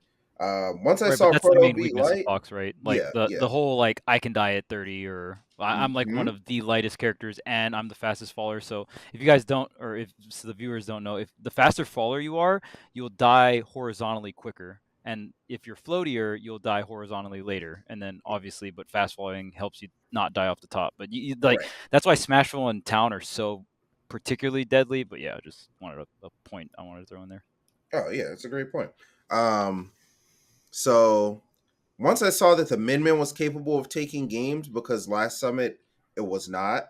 once I Right, saw but that's the Proto main beat weakness of Light, Fox, right? Like yeah. the whole like I can die at 30, or I'm like one of the lightest characters and I'm the fastest faller. So if you guys don't, or if the viewers don't know, if the faster faller you are, you'll die horizontally quicker. And if you're floatier, you'll die horizontally later. And then obviously, but fast falling helps you not die off the top. But you like Right. that's why Smashville and Town are so particularly deadly. But yeah, just wanted a point I wanted to throw in there. Oh yeah, that's a great point. So once I saw that the Min was capable of taking games, because last summit it was not,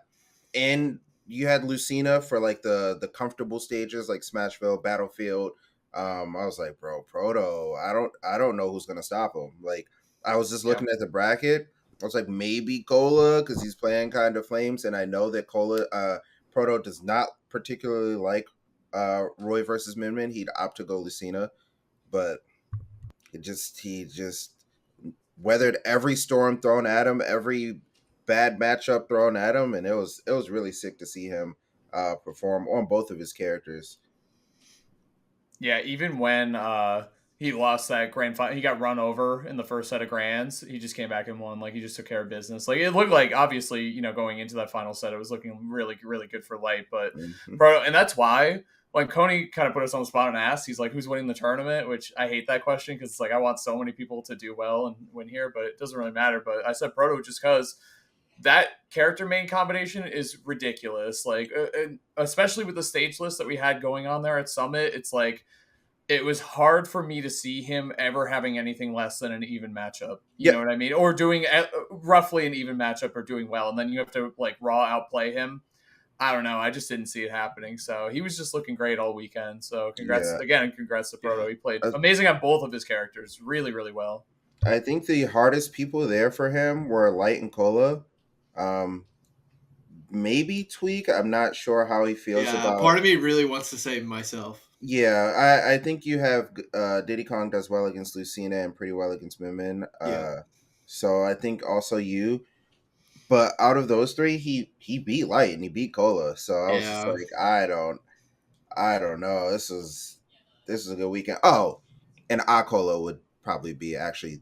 and you had Lucina for like the comfortable stages like Smashville, Battlefield. I was like, bro, Proto, I don't know who's gonna stop him. Like I was just looking at the bracket. I was like, maybe Cola, because he's playing kind of flames, and I know that Proto does not particularly like Roy versus Min. He'd opt to go Lucina, but he just weathered every storm thrown at him, every bad matchup thrown at him, and it was really sick to see him perform on both of his characters. Yeah, even when he lost that grand final, he got run over in the first set of grands. He just came back and won. Like he just took care of business. Like it looked like, obviously, going into that final set, it was looking really, really good for Light. But Proto, and that's why when Coney kind of put us on the spot and asked, he's like, "Who's winning the tournament?" Which I hate that question, because it's like I want so many people to do well and win here, but it doesn't really matter. But I said Proto just because that character main combination is ridiculous. Like, especially with the stage list that we had going on there at Summit, it's like it was hard for me to see him ever having anything less than an even matchup. You know what I mean? Or doing roughly an even matchup or doing well, and then you have to like raw outplay him. I don't know. I just didn't see it happening. So he was just looking great all weekend. So congrats again. Congrats to Proto. He played amazing on both of his characters. Really, really well. I think the hardest people there for him were Light and Cola. Maybe Tweek. I'm not sure how he feels about. Part of me really wants to say myself. Yeah, I think you have Diddy Kong does well against Lucina and pretty well against Min. So I think also you. But out of those three, he beat Light and he beat Cola. So I was just like, I don't know. This is a good weekend. Oh, and Akola would probably be actually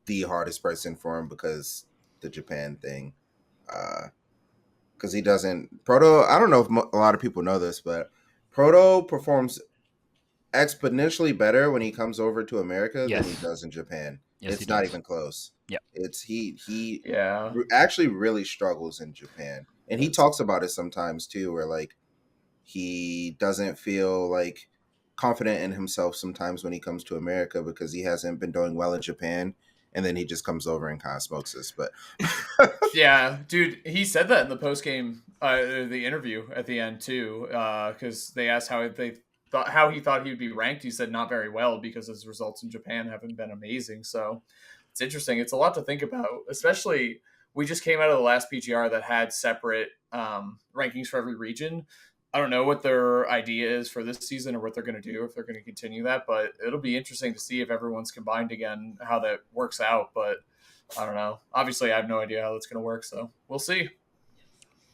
the hardest person for him, because the Japan thing. because he doesn't. Proto, I don't know if a lot of people know this, but Proto performs exponentially better when he comes over to America than he Yes. does in Japan. Yes, It's he not does. even close. Yep. It's he Yeah. actually really struggles in Japan. And he That's- talks about it sometimes too, where like he doesn't feel like confident in himself sometimes when he comes to America because he hasn't been doing well in Japan. And then he just comes over and kind of smokes us. But Yeah, dude, he said that in the post game, the interview at the end too, because they asked how he thought he would be ranked. He said not very well because his results in Japan haven't been amazing. So it's interesting. It's a lot to think about, especially we just came out of the last PGR that had separate rankings for every region. I don't know what their idea is for this season or what they're going to do, if they're going to continue that, but it'll be interesting to see if everyone's combined again, how that works out. But I don't know. Obviously, I have no idea how that's going to work, so we'll see.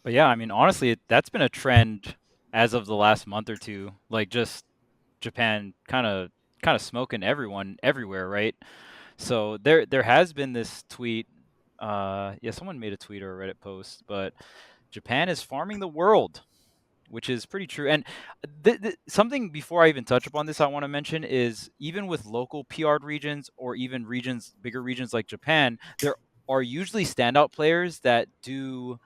But yeah, I mean, honestly, that's been a trend as of the last month or two. Like just Japan kind of smoking everyone everywhere, right? So there has been this tweet. Yeah, someone made a tweet or a Reddit post, but Japan is farming the world, which is pretty true. And something before I even touch upon this, I want to mention is even with local PR'd regions or even regions, bigger regions like Japan, there are usually standout players that do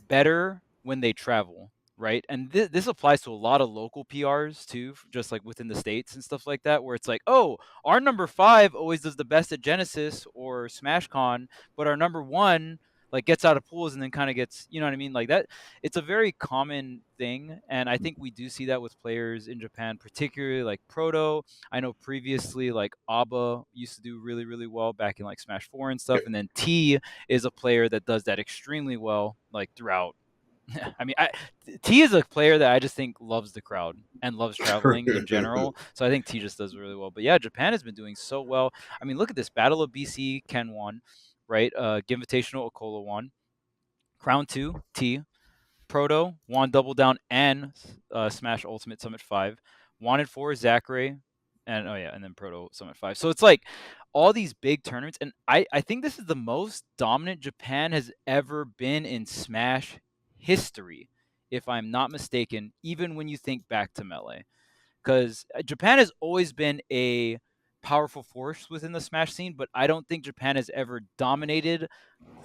better when they travel, right? And this applies to a lot of local PRs too, just like within the states and stuff like that, where it's like, oh, our number 5 always does the best at Genesis or SmashCon, but our number 1 like gets out of pools and then kind of gets, you know what I mean, like that. It's a very common thing, and I think we do see that with players in Japan, particularly like Proto. I know previously like Abba used to do really really well back in like Smash 4 and stuff, and then T is a player that does that extremely well, like throughout. I mean, T is a player that I just think loves the crowd and loves traveling in general. So I think T just does really well. But yeah, Japan has been doing so well. I mean, look at this Battle of BC. Ken won, right? Invitational Okola won. Crown 2 T. Proto won Double Down and Smash Ultimate Summit 5. Wanted 4 Zachary, and oh yeah, and then Proto Summit 5. So it's like all these big tournaments, and I think this is the most dominant Japan has ever been in Smash history, if I'm not mistaken, even when you think back to Melee. Because Japan has always been a powerful force within the Smash scene, but I don't think Japan has ever dominated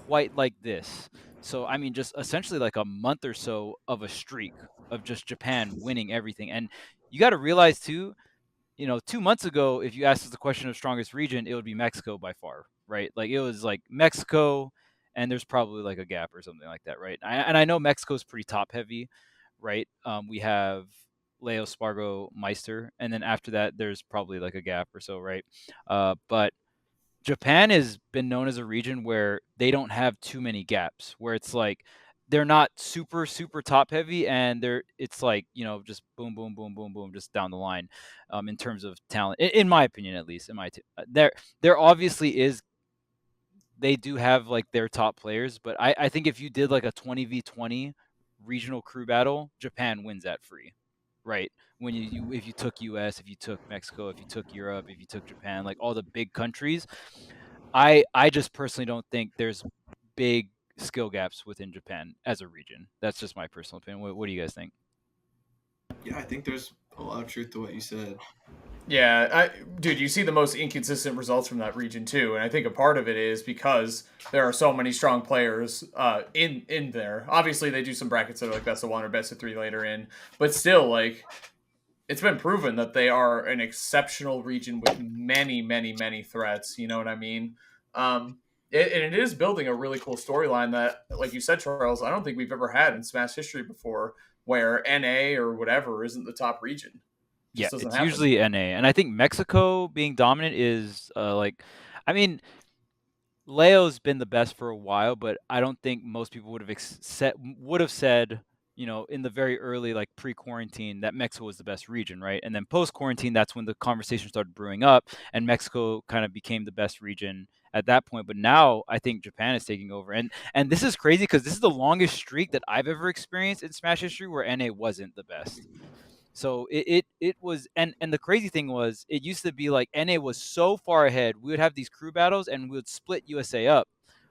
quite like this. So, I mean, just essentially like a month or so of a streak of just Japan winning everything. And you got to realize, too, 2 months ago, if you asked us the question of strongest region, it would be Mexico by far, right? Like it was like Mexico, and there's probably like a gap or something like that, right? And I know Mexico's pretty top heavy, right? We have Leo Spargo Meister, and then after that, there's probably like a gap or so, right? But Japan has been known as a region where they don't have too many gaps, where it's like they're not super super top heavy, and it's like just boom boom boom boom boom just down the line, in terms of talent, in my opinion at least. There obviously is, they do have like their top players, but I think if you did like a 20v20 regional crew battle, Japan wins that free, right? When if you took US, if you took Mexico, if you took Europe, if you took Japan, like all the big countries, I just personally don't think there's big skill gaps within Japan as a region. That's just my personal opinion. What do you guys think? Yeah, I think there's a lot of truth to what you said. Yeah, dude, you see the most inconsistent results from that region too, and I think a part of it is because there are so many strong players in there. Obviously, they do some brackets that are like best of 1 or best of 3 later in, but still, like it's been proven that they are an exceptional region with many, many, many threats. You know what I mean? And it is building a really cool storyline that, like you said, Charles, I don't think we've ever had in Smash history before, where NA or whatever isn't the top region. Yeah, Doesn't it's happen. usually NA, and I think Mexico being dominant is I mean, Leo's been the best for a while, but I don't think most people would have said, in the very early like pre-quarantine that Mexico was the best region, right? And then post-quarantine, that's when the conversation started brewing up, and Mexico kind of became the best region at that point. But now I think Japan is taking over, and this is crazy because this is the longest streak that I've ever experienced in Smash history where NA wasn't the best. So it was, and the crazy thing was, it used to be like NA was so far ahead. We would have these crew battles and we would split USA up,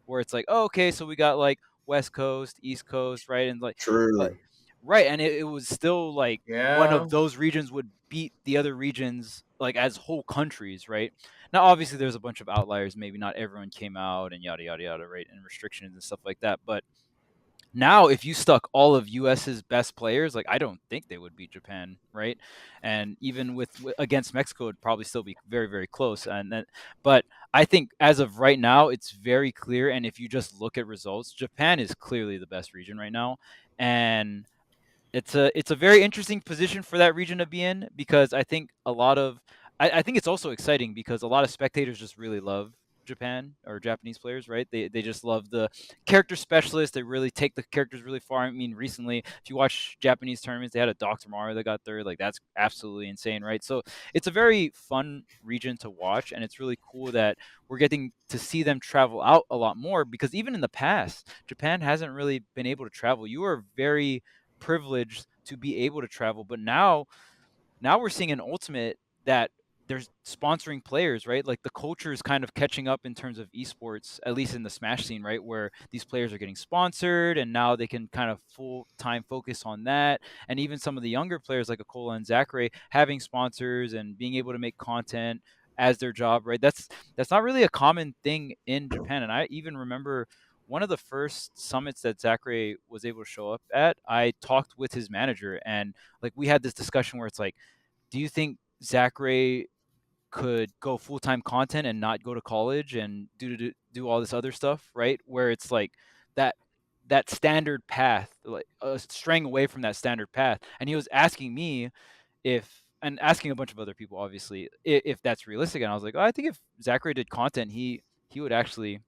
where it's like, oh, okay, so we got like West Coast, East Coast, right? And like, True. right, and it was still like one Yeah. of those regions would beat the other regions like as whole countries, right? Now, obviously, there's a bunch of outliers. Maybe not everyone came out and yada yada yada, right? And restrictions and stuff like that. But now, if you stuck all of US's best players, like I don't think they would beat Japan, right? And even against Mexico, it'd probably still be very, very close. And then, but I think as of right now, it's very clear. And if you just look at results, Japan is clearly the best region right now, and it's a very interesting position for that region to be in, because I think I think it's also exciting because a lot of spectators just really love Japan or Japanese players, right? They just love the character specialists. They really take the characters really far. I mean, recently, if you watch Japanese tournaments, they had a Dr. Mario that got third. Like, that's absolutely insane, right? So it's a very fun region to watch, and it's really cool that we're getting to see them travel out a lot more, because even in the past, Japan hasn't really been able to travel. You are very privileged to be able to travel, but now we're seeing an ultimate that there's sponsoring players, right? Like, the culture is kind of catching up in terms of esports, at least in the Smash scene, right? Where these players are getting sponsored, and now they can kind of full time focus on that. And even some of the younger players like Akola and Zachary having sponsors and being able to make content as their job, right? That's not really a common thing in Japan. And I even remember one of the first summits that Zachary was able to show up at, I talked with his manager, and like we had this discussion where it's like, do you think Zachary could go full-time content and not go to college and do all this other stuff, right? Where it's like that standard path, like straying away from that standard path. And he was asking me and asking a bunch of other people, obviously, if that's realistic. And I was like, oh, I think if Zachary did content, he would actually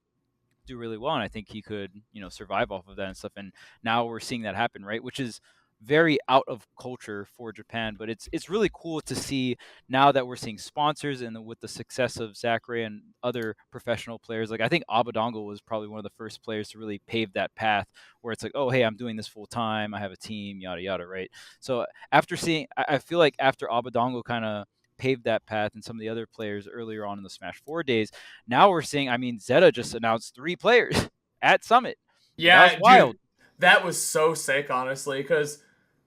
do really well, and I think he could, survive off of that and stuff. And now we're seeing that happen, right? Which is very out of culture for Japan, but it's really cool to see now that we're seeing sponsors, and with the success of Zachary and other professional players. Like, I think Abadongo was probably one of the first players to really pave that path, where it's like, oh, hey, I'm doing this full time, I have a team, yada yada, right? So I feel like after Abadongo kind of paved that path, and some of the other players earlier on in the Smash 4 days, now we're seeing, I mean, Zeta just announced 3 players at Summit. Yeah, that was wild. Dude, that was so sick, honestly, because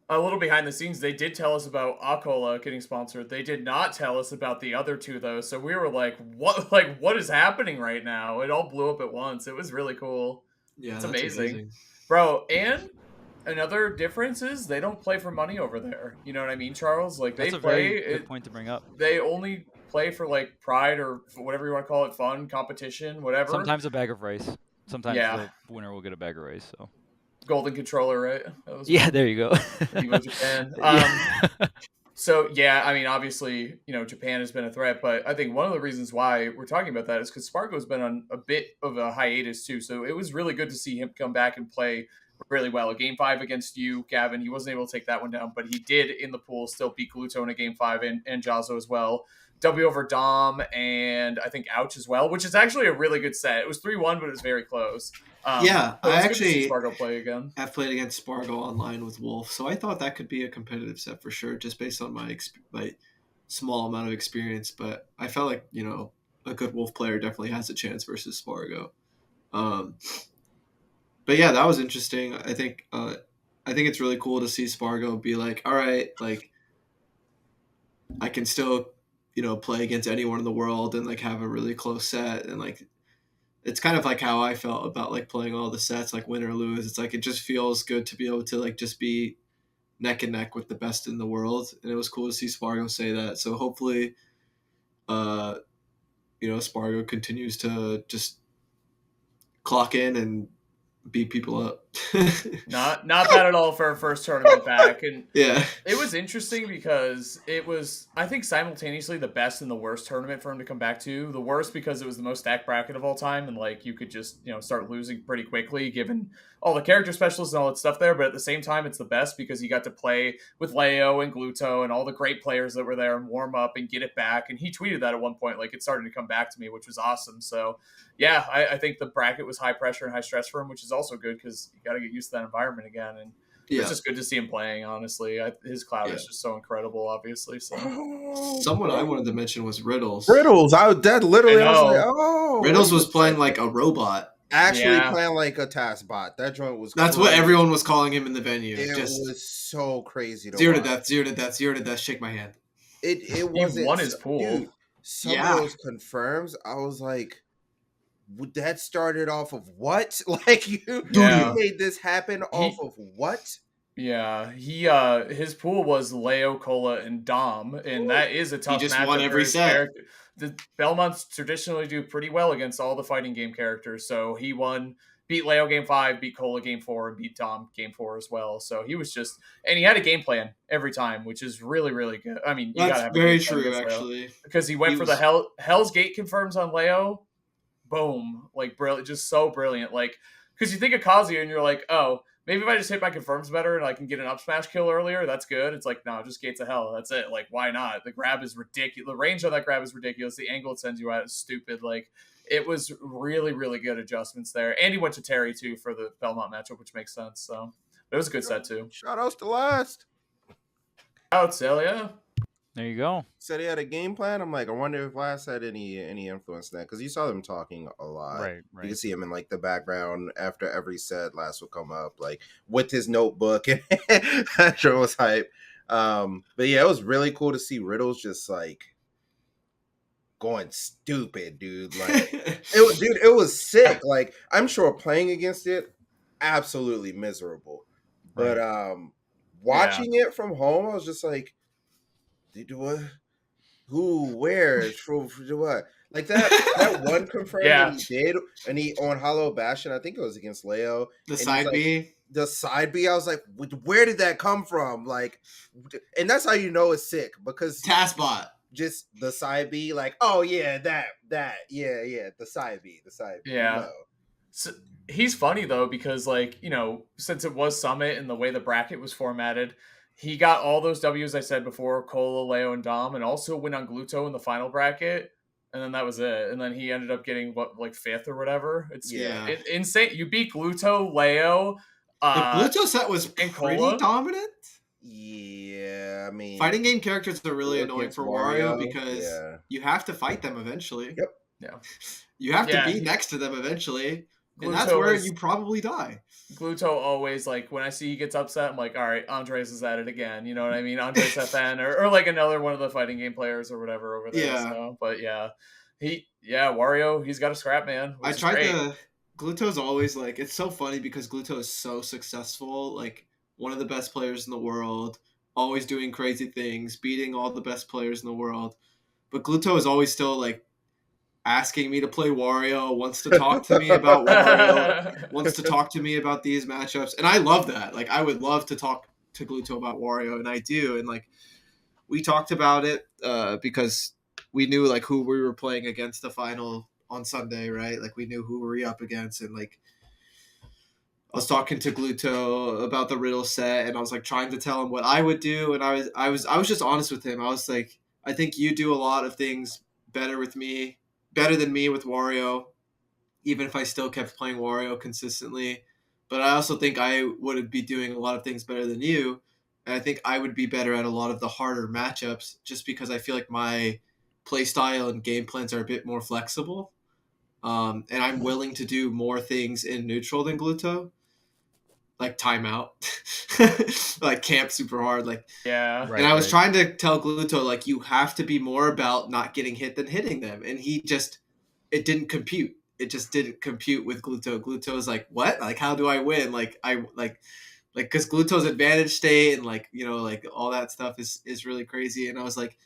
a little behind the scenes, they did tell us about Akola getting sponsored. They did not tell us about the other 2, though. So we were like, what is happening right now? It all blew up at once. It was really cool. Yeah, it's that's amazing. Bro, and another difference is they don't play for money over there. You know what I mean, Charles? Like, that's they a play. Very good point to bring up. They only play for like pride or whatever you want to call it, fun, competition, whatever. Sometimes a bag of rice. Sometimes the winner will get a bag of rice. So golden controller, right? Yeah, there you go. Japan. So yeah, I mean, obviously, Japan has been a threat, but I think one of the reasons why we're talking about that is because Spargo's been on a bit of a hiatus too. So it was really good to see him come back and play really well. A Game 5 against you, Gavin, he wasn't able to take that one down, but he did in the pool still beat Gluto in a Game 5 and Jazzo as well. W over Dom and I think Ouch as well, which is actually a really good set. It was 3-1, but it was very close. I actually Spargo play again. I've played against Spargo online with Wolf, so I thought that could be a competitive set for sure, just based on my small amount of experience. But I felt like a good Wolf player definitely has a chance versus Spargo. But yeah, that was interesting. I think it's really cool to see Spargo be like, all right, like I can still play against anyone in the world and like have a really close set, and like it's kind of like how I felt about like playing all the sets, like win or lose. It's like it just feels good to be able to like just be neck and neck with the best in the world, and it was cool to see Spargo say that. So hopefully, Spargo continues to just clock in and beat people up. Not bad at all for our first tournament back. And yeah, it was interesting because it was, I think, simultaneously the best and the worst tournament for him to come back to. The worst because it was the most stacked bracket of all time, and like you could just start losing pretty quickly given all the character specialists and all that stuff there. But at the same time, it's the best because he got to play with Leo and Gluto and all the great players that were there and warm up and get it back. And he tweeted that at one point, like it started to come back to me, which was awesome. So yeah, I think the bracket was high pressure and high stress for him, which is also good because you got to get used to that environment again. And it's just good to see him playing, honestly. His cloud is just so incredible, obviously. So someone I wanted to mention was Riddles. Riddles, that literally, I was like, oh. Riddles was playing like a robot. actually Yeah. playing like a task bot. That joint was That's what crazy. everyone was calling him in the venue. It Just was so crazy to zero to watch. death, zero to death, zero to death. Shake my hand. It He wasn't, won his pool. dude. Some of Yeah. those confirms, I was like, that started off of what? Like you Yeah. made this happen off of what? Yeah, he his pool was Leo, Cola, and Dom, and that is a tough just matchup. won every for his set. character. The Belmonts traditionally do pretty well against all the fighting game characters, so he beat Leo game 5, beat Cola game 4, and beat Dom game 4 as well. So he was just, and he had a game plan every time, which is really, really good. I mean, you gotta That's have very a game plan true, against Leo, actually. because he went He for was- the Hell's Gate confirms on Leo. Boom, like brilliant, just so brilliant. Like, because you think of Kazuya and you're like, oh, maybe if I just hit my confirms better and I can get an up smash kill earlier, that's good. It's like, no, just Gates of Hell. That's it. Like, why not? The grab is ridiculous. The range on that grab is ridiculous. The angle it sends you at is stupid. Like, it was really, really good adjustments there. And he went to Terry, too, for the Belmont matchup, which makes sense. So, it was a good set, too. Shout outs to Last. Out, Celia. There you go. Said he had a game plan. I'm like, I wonder if Last had any influence in that, because you saw them talking a lot. Right. You could see him in like the background after every set. Last would come up like with his notebook, and that show was hype. But yeah, it was really cool to see Riddles just like going stupid, dude. Like it was sick. Like I'm sure playing against it, absolutely miserable. But watching it from home, I was just like, dude, what? Who? Where? For what? Like that one confirm that he did, and he on Hollow Bastion, I think it was against Leo. The side B. The side B, I was like, where did that come from? Like, and that's how you know it's sick, because Taskbot. Just the side B, like, oh yeah, that, yeah, the side B. Yeah. No. So, he's funny though, because like, you know, since it was Summit and the way the bracket was formatted, he got all those W's I said before, Cola, Leo, and Dom, and also went on Gluto in the final bracket. And then that was it. And then he ended up getting like 5th or whatever. It's insane. You beat Gluto, Leo. The Gluto set was pretty Cola dominant. Yeah, I mean, fighting game characters are really annoying for Wario because you have to fight them eventually. Yep. Yeah. You have to be next to them eventually. Gluto, and that's where you probably die. Gluto always, like, when I see he gets upset, I'm like, all right, Andres is at it again. You know what I mean? Andres FN or like another one of the fighting game players or whatever over there. Yeah. So, but Wario, he's got a scrap, man. I tried to. Gluto's always like, it's so funny because Gluto is so successful, like one of the best players in the world, always doing crazy things, beating all the best players in the world. But Gluto is always still like asking me to play Wario, wants to talk to me about Wario, wants to talk to me about these matchups. And I love that. Like, I would love to talk to Gluto about Wario, and I do. And like, we talked about it because we knew like who we were playing against the final on Sunday, right? Like, we knew who we were up against, and like I was talking to Gluto about the riddle set, and I was like trying to tell him what I would do, and I was just honest with him. I was like, I think you do a lot of things better than me with Wario, even if I still kept playing Wario consistently. But I also think I would be doing a lot of things better than you, and I think I would be better at a lot of the harder matchups just because I feel like my playstyle and game plans are a bit more flexible. And I'm willing to do more things in neutral than Gluto, like timeout, like camp super hard, like yeah. And I was trying to tell Gluto, like, you have to be more about not getting hit than hitting them, and it didn't compute. It just didn't compute with Gluto. Gluto was like, what? Like, how do I win? Like, because Gluto's advantage state and like, you know, like all that stuff is really crazy. And I was like,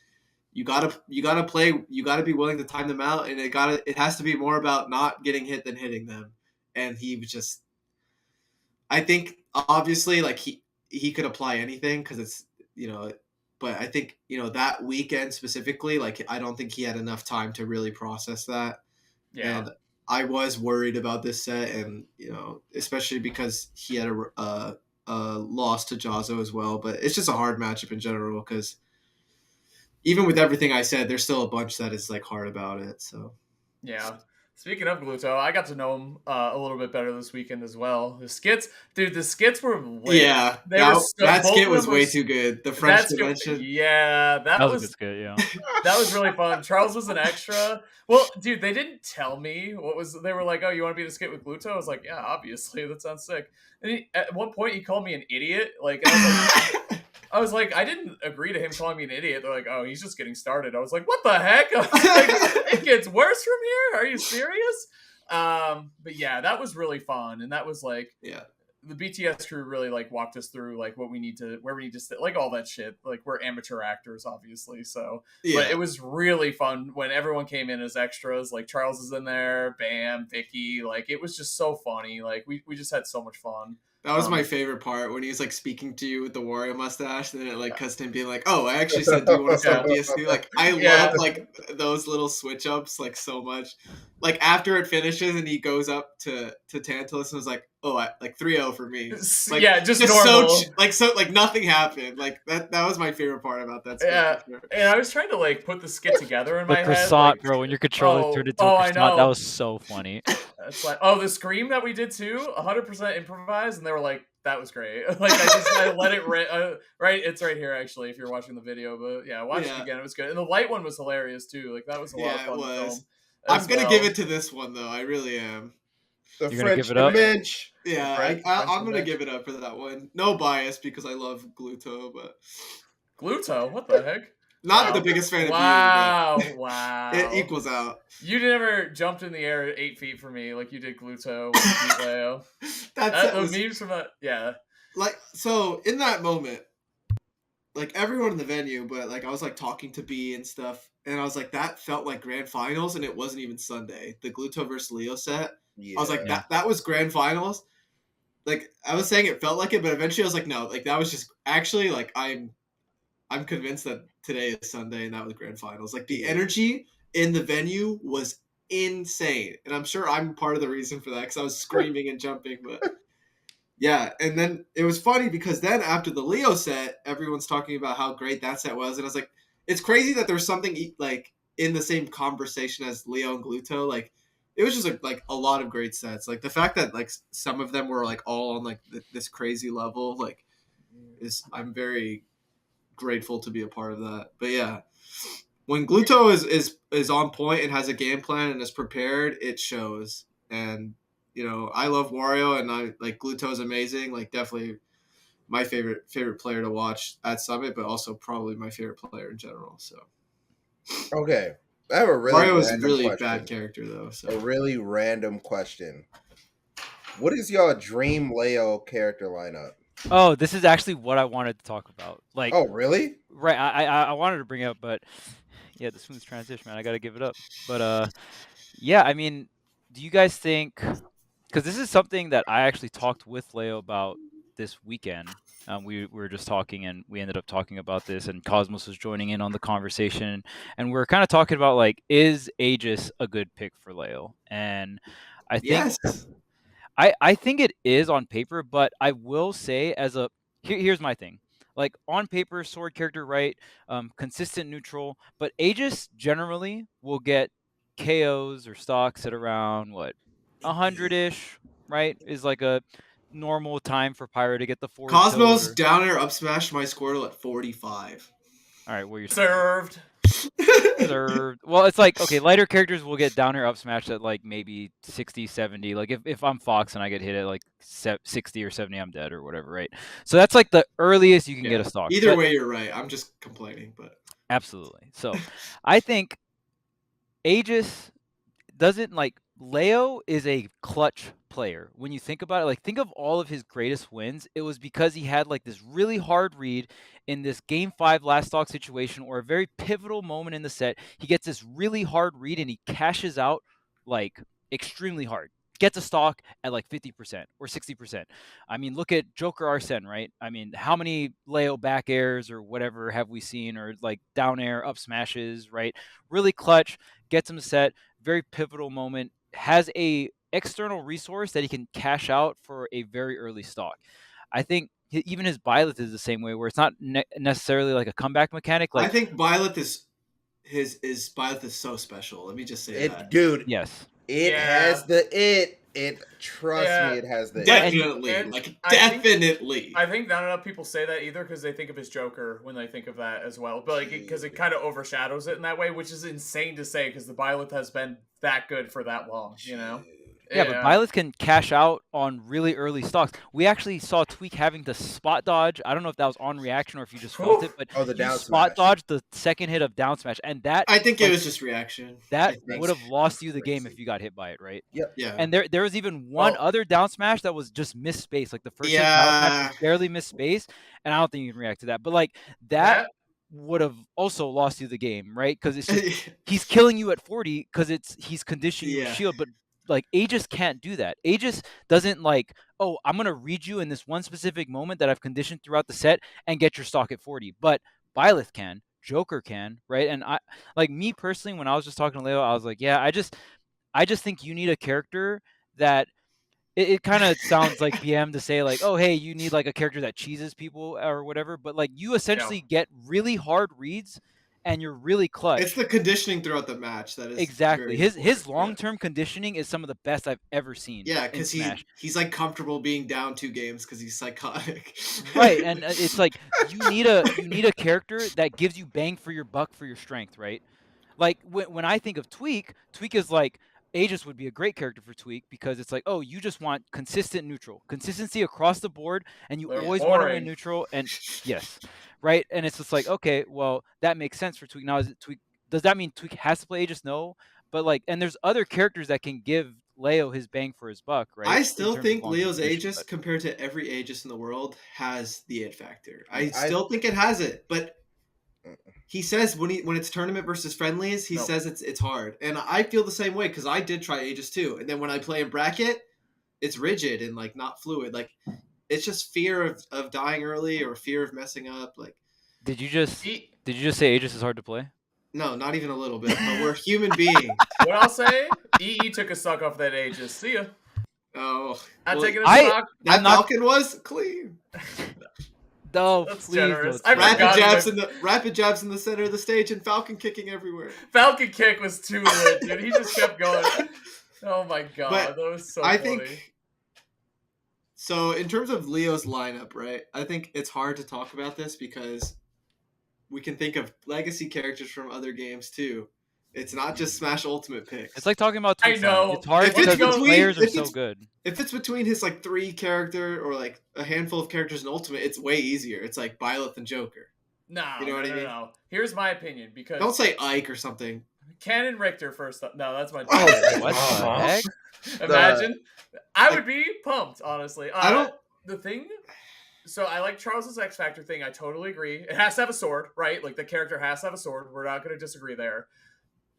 you gotta be willing to time them out, and it has to be more about not getting hit than hitting them. And he was just, I think obviously like he could apply anything because it's, you know, but I think, you know, that weekend specifically, like I don't think he had enough time to really process that. Yeah. And I was worried about this set, and you know, especially because he had a loss to Jazzo as well. But it's just a hard matchup in general because even with everything I said, there's still a bunch that is like hard about it. So yeah. Speaking of Gluto, I got to know him a little bit better this weekend as well. The skits were lit. Yeah, They were that both skit of was them way were too good. The French dimension. Yeah, That was a good skit, yeah. that was really fun. Charles was an extra. Well, dude, they didn't tell me they were like, oh, you want to be in a skit with Gluto? I was like, yeah, obviously, that sounds sick. And at one point, he called me an idiot. Like, I was like, I didn't agree to him calling me an idiot. They're like, oh, he's just getting started. I was like, what the heck? I was like, it gets worse from here? Are you serious? But yeah, that was really fun. And that was like, the BTS crew really like walked us through like where we need to sit, like all that shit. Like we're amateur actors, obviously. So, but it was really fun when everyone came in as extras. Like Charles is in there, Bam, Vicky. Like it was just so funny. Like we just had so much fun. That was my favorite part when he was like speaking to you with the Wario mustache, and then it like cuts to him being like, "Oh, I actually said, do you want to start DSP?" Like I love like those little switch ups like so much. Like after it finishes and he goes up to Tantalus and was like, "Oh, like 3-0 for me." Like, just normal. So nothing happened. Like that was my favorite part about that. Skit, and I was trying to like put the skit together in my head. Croissant, bro. When your controller turned into a croissant, that was so funny. It's like, the scream that we did too, 100% improvised, and they were like, "That was great." Like I let it right. It's right here actually, if you're watching the video. But yeah, watch it again. It was good, and the light one was hilarious too. Like that was a lot of fun. It was. I'm gonna give it to this one though. I really am. The French dimension. Yeah, I'm gonna give it up for that one. No bias because I love Gluto, but Gluto, what the heck? Not the biggest fan of you. Wow. It equals out. You never jumped in the air at 8 feet from me like you did Gluto with Leo. Those memes from that, yeah. Like, so in that moment, like everyone in the venue, but like I was like talking to B and stuff, and I was like, that felt like grand finals, and it wasn't even Sunday. The Gluto versus Leo set. Yeah. I was like, that was grand finals. Like I was saying it felt like it, but eventually I was like, no, like that was just actually like I'm convinced that today is Sunday and that was grand finals. Like the energy in the venue was insane. And I'm sure I'm part of the reason for that because I was screaming and jumping. But yeah, and then it was funny because then after the Leo set, everyone's talking about how great that set was. And I was like, it's crazy that there's something like in the same conversation as Leo and Gluto. Like it was just like a lot of great sets. Like the fact that like some of them were like all on like this crazy level, like I'm very grateful to be a part of that. But yeah, when Gluto is on point and has a game plan and is prepared, it shows. And you know, I love Wario and I like Gluto is amazing. Like definitely my favorite player to watch at Summit, but also probably my favorite player in general. So okay, I have a really Wario is a really bad character though. So a really random question: what is y'all dream Leo character lineup? Oh, this is actually what I wanted to talk about. Like, oh, really? Right. I wanted to bring it up, but yeah, the smooth transition, man. I got to give it up. But yeah, I mean, do you guys think? Because this is something that I actually talked with Leo about this weekend. We were just talking, and we ended up talking about this, and Cosmos was joining in on the conversation, and we were kind of talking about like, is Aegis a good pick for Leo? And I think. Yes. I think it is on paper, but I will say here's my thing. Like on paper, sword character, right? Consistent neutral, but Aegis generally will get KOs or stocks at around 100-ish, right? Is like a normal time for Pyro to get the 4. Cosmos down air up smash my Squirtle at 45. All right, you're served. Well, it's like, okay, lighter characters will get down or up smash at like maybe 60, 70. Like if I'm Fox and I get hit at like 60 or 70, I'm dead or whatever, right? So that's like the earliest you can get a stock. Either way, you're right. I'm just complaining, but absolutely. So I think Aegis doesn't like Leo is a clutch player. When you think about it, like think of all of his greatest wins, it was because he had like this really hard read in this game 5 last stock situation or a very pivotal moment in the set. He gets this really hard read and he cashes out like extremely hard. Gets a stock at like 50% or 60%. I mean, look at Joker Arsene, right? I mean, how many Leo back airs or whatever have we seen, or like down air up smashes, right? Really clutch, gets him set, very pivotal moment, has a external resource that he can cash out for a very early stock. I think even his Byleth is the same way, where it's not necessarily like a comeback mechanic. Like I think Byleth is Byleth is so special. Let me just say that, dude. Yes, It has the trust me, it has the definitely And like I definitely. I think not enough people say that either because they think of his Joker when they think of that as well. But like because it kind of overshadows it in that way, which is insane to say because the Byleth has been that good for that long, you know. Yeah, but Byleth can cash out on really early stocks. We actually saw Tweek having to spot dodge. I don't know if that was on reaction or if you just felt it, but the you down spot smash. dodged the second hit of down smash, and that I think it was just reaction. that I would have lost you the game Crazy. if you got hit by it, right? Yep. Yeah. And there was even one other down smash that was just missed space. Like the first hit down smash was barely missed space, and I don't think you can react to that. But like that would have also lost you the game, right? Because it's just he's killing you at 40 because he's conditioning you with shield, but like Aegis can't do that. Aegis doesn't like, oh, I'm gonna read you in this one specific moment that I've conditioned throughout the set and get your stock at 40. But Byleth can, Joker can, right? And I like me personally, when I was just talking to Leo, I was like, yeah, I just think you need a character that it kind of sounds like BM to say like, oh, hey, you need like a character that cheeses people or whatever, but like you essentially get really hard reads and you're really clutch. It's the conditioning throughout the match that is exactly his long-term conditioning is some of the best I've ever seen. Yeah, because he's like comfortable being down 2 games because he's psychotic. Right, and it's like you need a character that gives you bang for your buck for your strength, right? Like when I think of Tweek is like Aegis would be a great character for Tweek because it's like, oh, you just want consistent neutral, consistency across the board, and you always want to win neutral. And yes, right. And it's just like, okay, well, that makes sense for Tweek. Now, is it Tweek? Does that mean Tweek has to play Aegis? No, but like, and there's other characters that can give Leo his bang for his buck, right? I still think Leo's Aegis, compared to every Aegis in the world, has the it factor. I still think it has it, but he says when it's tournament versus friendlies, he says it's hard, and I feel the same way because I did try Aegis too, and then when I play in bracket, it's rigid and like not fluid. Like it's just fear of dying early or fear of messing up. Like, did you just say Aegis is hard to play? No, not even a little bit. But we're human beings. What I'll say, EE took a suck off that Aegis. See ya. Oh, I'm taking a suck. That Falcon was clean. No, that's please. generous. Rapid jabs in the center of the stage and Falcon kicking everywhere. Falcon kick was too lit, dude. He just kept going. Oh my god, that was so funny. Think so. In terms of Leo's lineup, right? I think it's hard to talk about this because we can think of legacy characters from other games too. It's not just Smash Ultimate picks. It's like talking about Tweek. I know. It's hard because the players are so good. If it's between his like 3 character or like a handful of characters in Ultimate, it's way easier. It's like Byleth and Joker. No, you know what I mean? No. Here's my opinion because don't say Ike or something. Cannon Richter first. No, that's my. Oh, what the heck? Imagine. I would be pumped, honestly. The thing. So I like Charles's X Factor thing. I totally agree. It has to have a sword, right? Like the character has to have a sword. We're not going to disagree there.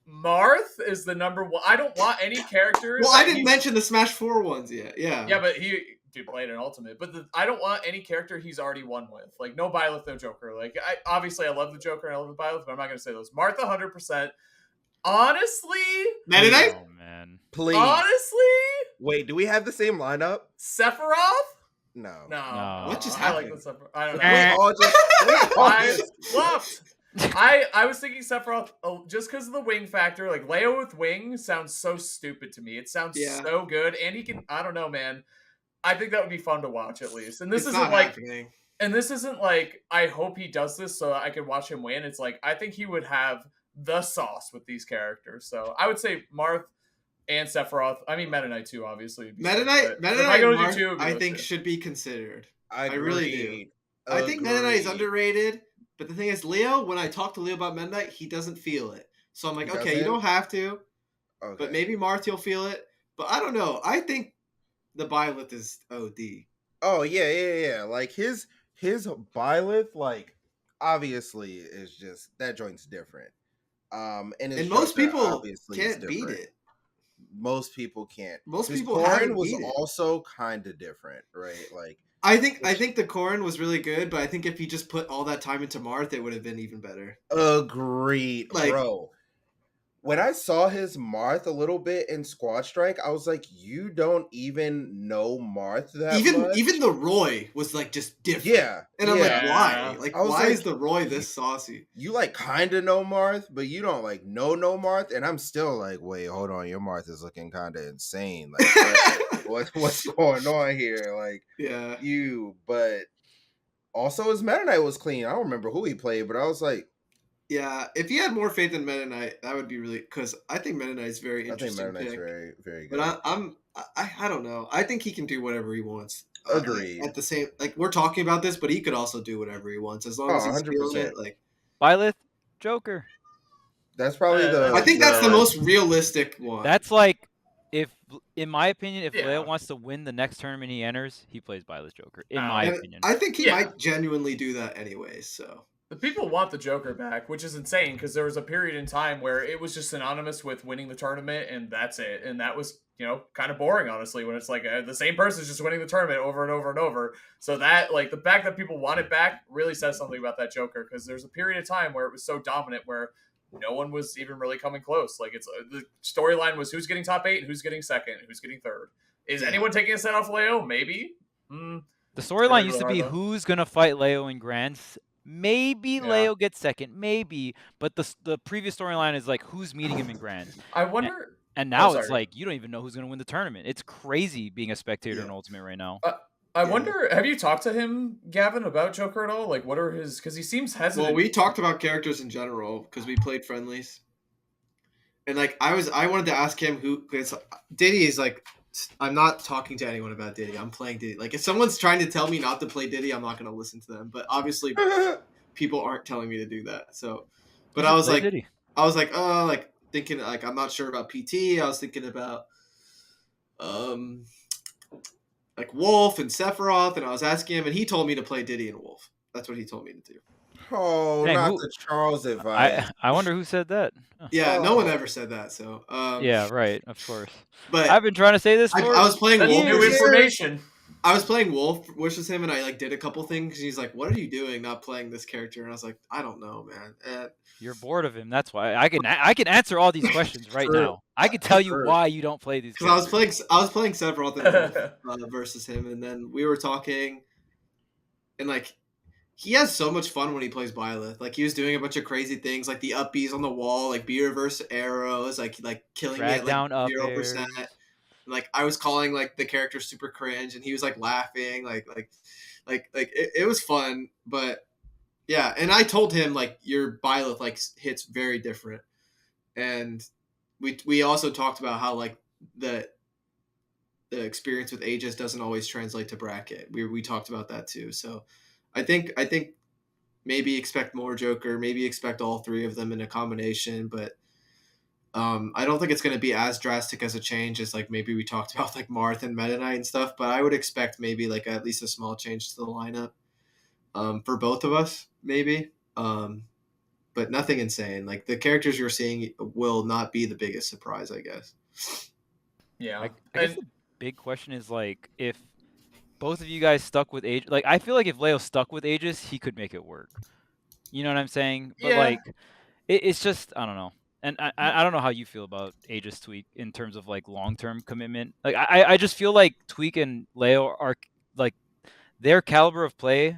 Marth is the number one. I don't want any characters. Well, I didn't mention the Smash 4 ones yet. Yeah. Yeah, but he played an Ultimate. But I don't want any character he's already won with. Like no Byleth, no Joker. Like obviously I love the Joker and I love the Byleth, but I'm not going to say those. Marth 100%. Honestly, Meta Knight? Oh man, please. Honestly, wait, do we have the same lineup? Sephiroth? No. What just happened? I like the Sephiroth. I don't know. I flopped. I was thinking Sephiroth just because of the wing factor. Like Leo with wing sounds so stupid to me. It sounds so good, and he can. I don't know, man. I think that would be fun to watch at least. And this isn't like. Happening. And this isn't like I hope he does this so I can watch him win. It's like I think he would have the sauce with these characters. So I would say Marth and Sephiroth. I mean Meta Knight too, obviously. Meta Knight, Marth, I think should be considered. I really do. I think Meta Knight is underrated. But the thing is, Leo, when I talk to Leo about Meta Knight, he doesn't feel it. So I'm like, okay, you don't have to. Okay. But maybe Marth, you'll feel it. But I don't know. I think the Byleth is OD. Oh, yeah. Like, his Byleth, like, obviously is just, that joint's different. And most people can't beat it. Most people can't. Most people Corrin was also kind of different, right? Like, I think the Corrin was really good, but I think if he just put all that time into Marth, it would have been even better. Agreed, like, bro. when I saw his Marth a little bit in Squad Strike, I was like, you don't even know Marth that much. Even the Roy was like just different. Yeah. And I'm like, Yeah. why? Like, I was why like, is the Roy this saucy? You like kind of know Marth, but you don't like know Marth. And I'm still like, wait, hold on, your Marth is looking kind of insane. Like, what's going on here? Like, Yeah. But also his Meta Knight was clean. I don't remember who he played, but I was like, yeah, if he had more faith in Meta Knight, that would be really, because I think Meta Knight's very interesting. I think Meta Knight's very, very good. But I don't know. I think he can do whatever he wants. Agreed. At the same, like, we're talking about this, but he could also do whatever he wants as long as he's 100%. feeling it. Like, Byleth, Joker. That's probably I think that's the most realistic one. That's like, if, in my opinion, if Yeah. Leo wants to win the next tournament he enters, he plays Byleth Joker. In my opinion, I think he Yeah. might genuinely do that anyways. So The people want the Joker back, which is insane because there was a period in time where it was just synonymous with winning the tournament and that's it. And that was, kind of boring, honestly, when it's like the same person's just winning the tournament over and over and over. So that, like, the fact that people want it back really says something about that Joker, because there's a period of time where it was so dominant where no one was even really coming close. Like, it's the storyline was who's getting top 8 and who's getting second and who's getting third. Is anyone taking a set off Leo? Maybe. the storyline used to be who's gonna fight Leo in Grands. Maybe Leo gets second, maybe, but the previous storyline is like who's meeting him in Grands. I wonder. And now it's like you don't even know who's gonna win the tournament. It's crazy being a spectator in Ultimate right now. I wonder, have you talked to him, Gavin, about Joker at all? Like, what are his... Because he seems hesitant. Well, we talked about characters in general because we played friendlies. And, like, I wanted to ask him who... Because Diddy is, like... I'm not talking to anyone about Diddy. I'm playing Diddy. Like, if someone's trying to tell me not to play Diddy, I'm not going to listen to them. But obviously, people aren't telling me to do that. So... But I was like... Diddy. I was like, oh, like, thinking... Like, I'm not sure about PT. I was thinking about... like Wolf and Sephiroth, and I was asking him, and he told me to play Diddy and Wolf. That's what he told me to do. Oh, Dang, not the Charles advice. I wonder who said that. Yeah, no one ever said that. So yeah, right, of course. But I've been trying to say this for. I was playing Wolf. New information. I was playing Wolf versus him, and I like did a couple things. He's like, "What are you doing? Not playing this character?" And I was like, "I don't know, man." You're bored of him. That's why I can answer all these questions right now. I can tell you why you don't play these. Because I was playing Sephiroth and Wolf, versus him, and then we were talking, and like he has so much fun when he plays Byleth. Like he was doing a bunch of crazy things, like the up Bs on the wall, like B reverse arrows, like killing me at like 0%. Like I was calling like the character super cringe, and he was like laughing, like it was fun, but. Yeah, and I told him like your Byleth like hits very different, and we also talked about how like the experience with Aegis doesn't always translate to bracket. We talked about that too. So I think maybe expect more Joker, maybe expect all three of them in a combination, but I don't think it's going to be as drastic as a change as like maybe we talked about like Marth and Meta Knight and stuff. But I would expect maybe like at least a small change to the lineup. For both of us, maybe. But nothing insane. Like, the characters you're seeing will not be the biggest surprise, I guess. Yeah. I guess the big question is, like, if both of you guys stuck with Aegis... Like, I feel like if Leo stuck with Aegis, he could make it work. You know what I'm saying? But, like, it's just... I don't know. And I don't know how you feel about Aegis Tweek in terms of, like, long-term commitment. Like, I just feel like Tweek and Leo are, like, their caliber of play...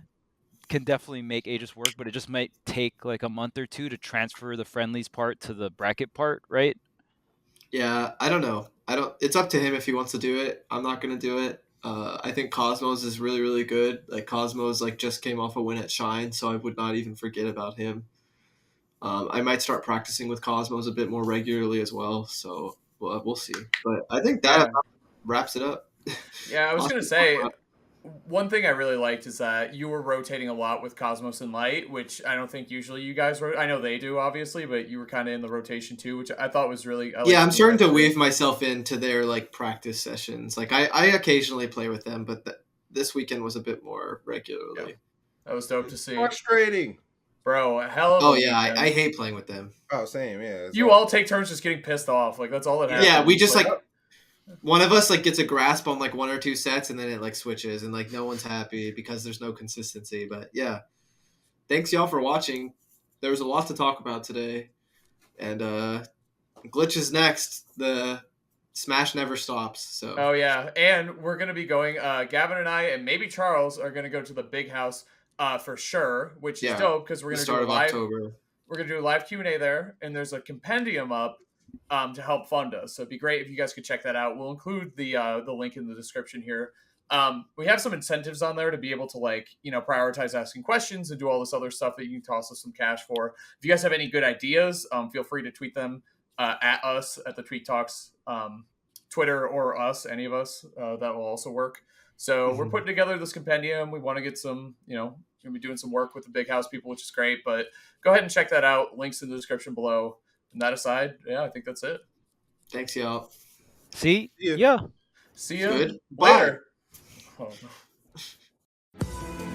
can definitely make Aegis work, but it just might take like a month or two to transfer the friendlies part to the bracket part, right? Yeah, I don't know. It's up to him if he wants to do it. I'm not gonna do it. I think Cosmos is really, really good. Like Cosmos like just came off a win at Shine, so I would not even forget about him. I might start practicing with Cosmos a bit more regularly as well, so we'll see. But I think that wraps it up. Yeah, I was gonna say one thing I really liked is that you were rotating a lot with Cosmos and Light, which I don't think usually you guys were. I know they do, obviously, but you were kind of in the rotation too, which I thought was really... I'm starting to weave myself into their like practice sessions. Like I occasionally play with them, but this weekend was a bit more regularly. Yeah. That was dope to see. Frustrating. Bro, hell of a weekend. I hate playing with them. Oh, same, yeah. You all take turns just getting pissed off. Like, that's all that happens. Yeah, we just like... One of us like gets a grasp on like one or two sets and then it like switches and like no one's happy because there's no consistency. But yeah, thanks y'all for watching. There was a lot to talk about today, and Glitch is next. The Smash never stops. So Oh yeah, and we're gonna be going. Gavin and I, and maybe Charles, are gonna go to the big house for sure, which is dope because we're the gonna start do a of live. October. We're gonna do a live Q&A there, and there's a compendium up to help fund us. So it'd be great if you guys could check that out. We'll include the link in the description here. We have some incentives on there to be able to prioritize asking questions and do all this other stuff that you can toss us some cash for. If you guys have any good ideas, feel free to tweet them at us at the Tweek Talks Twitter, or us, any of us. That will also work. So we're putting together this compendium. We want to get some, going to be doing some work with the big house people, which is great. But go ahead and check that out. Links in the description below. And that aside, yeah, I think that's it. Thanks, y'all. See Yeah. ya. See you Good. later. Oh, no.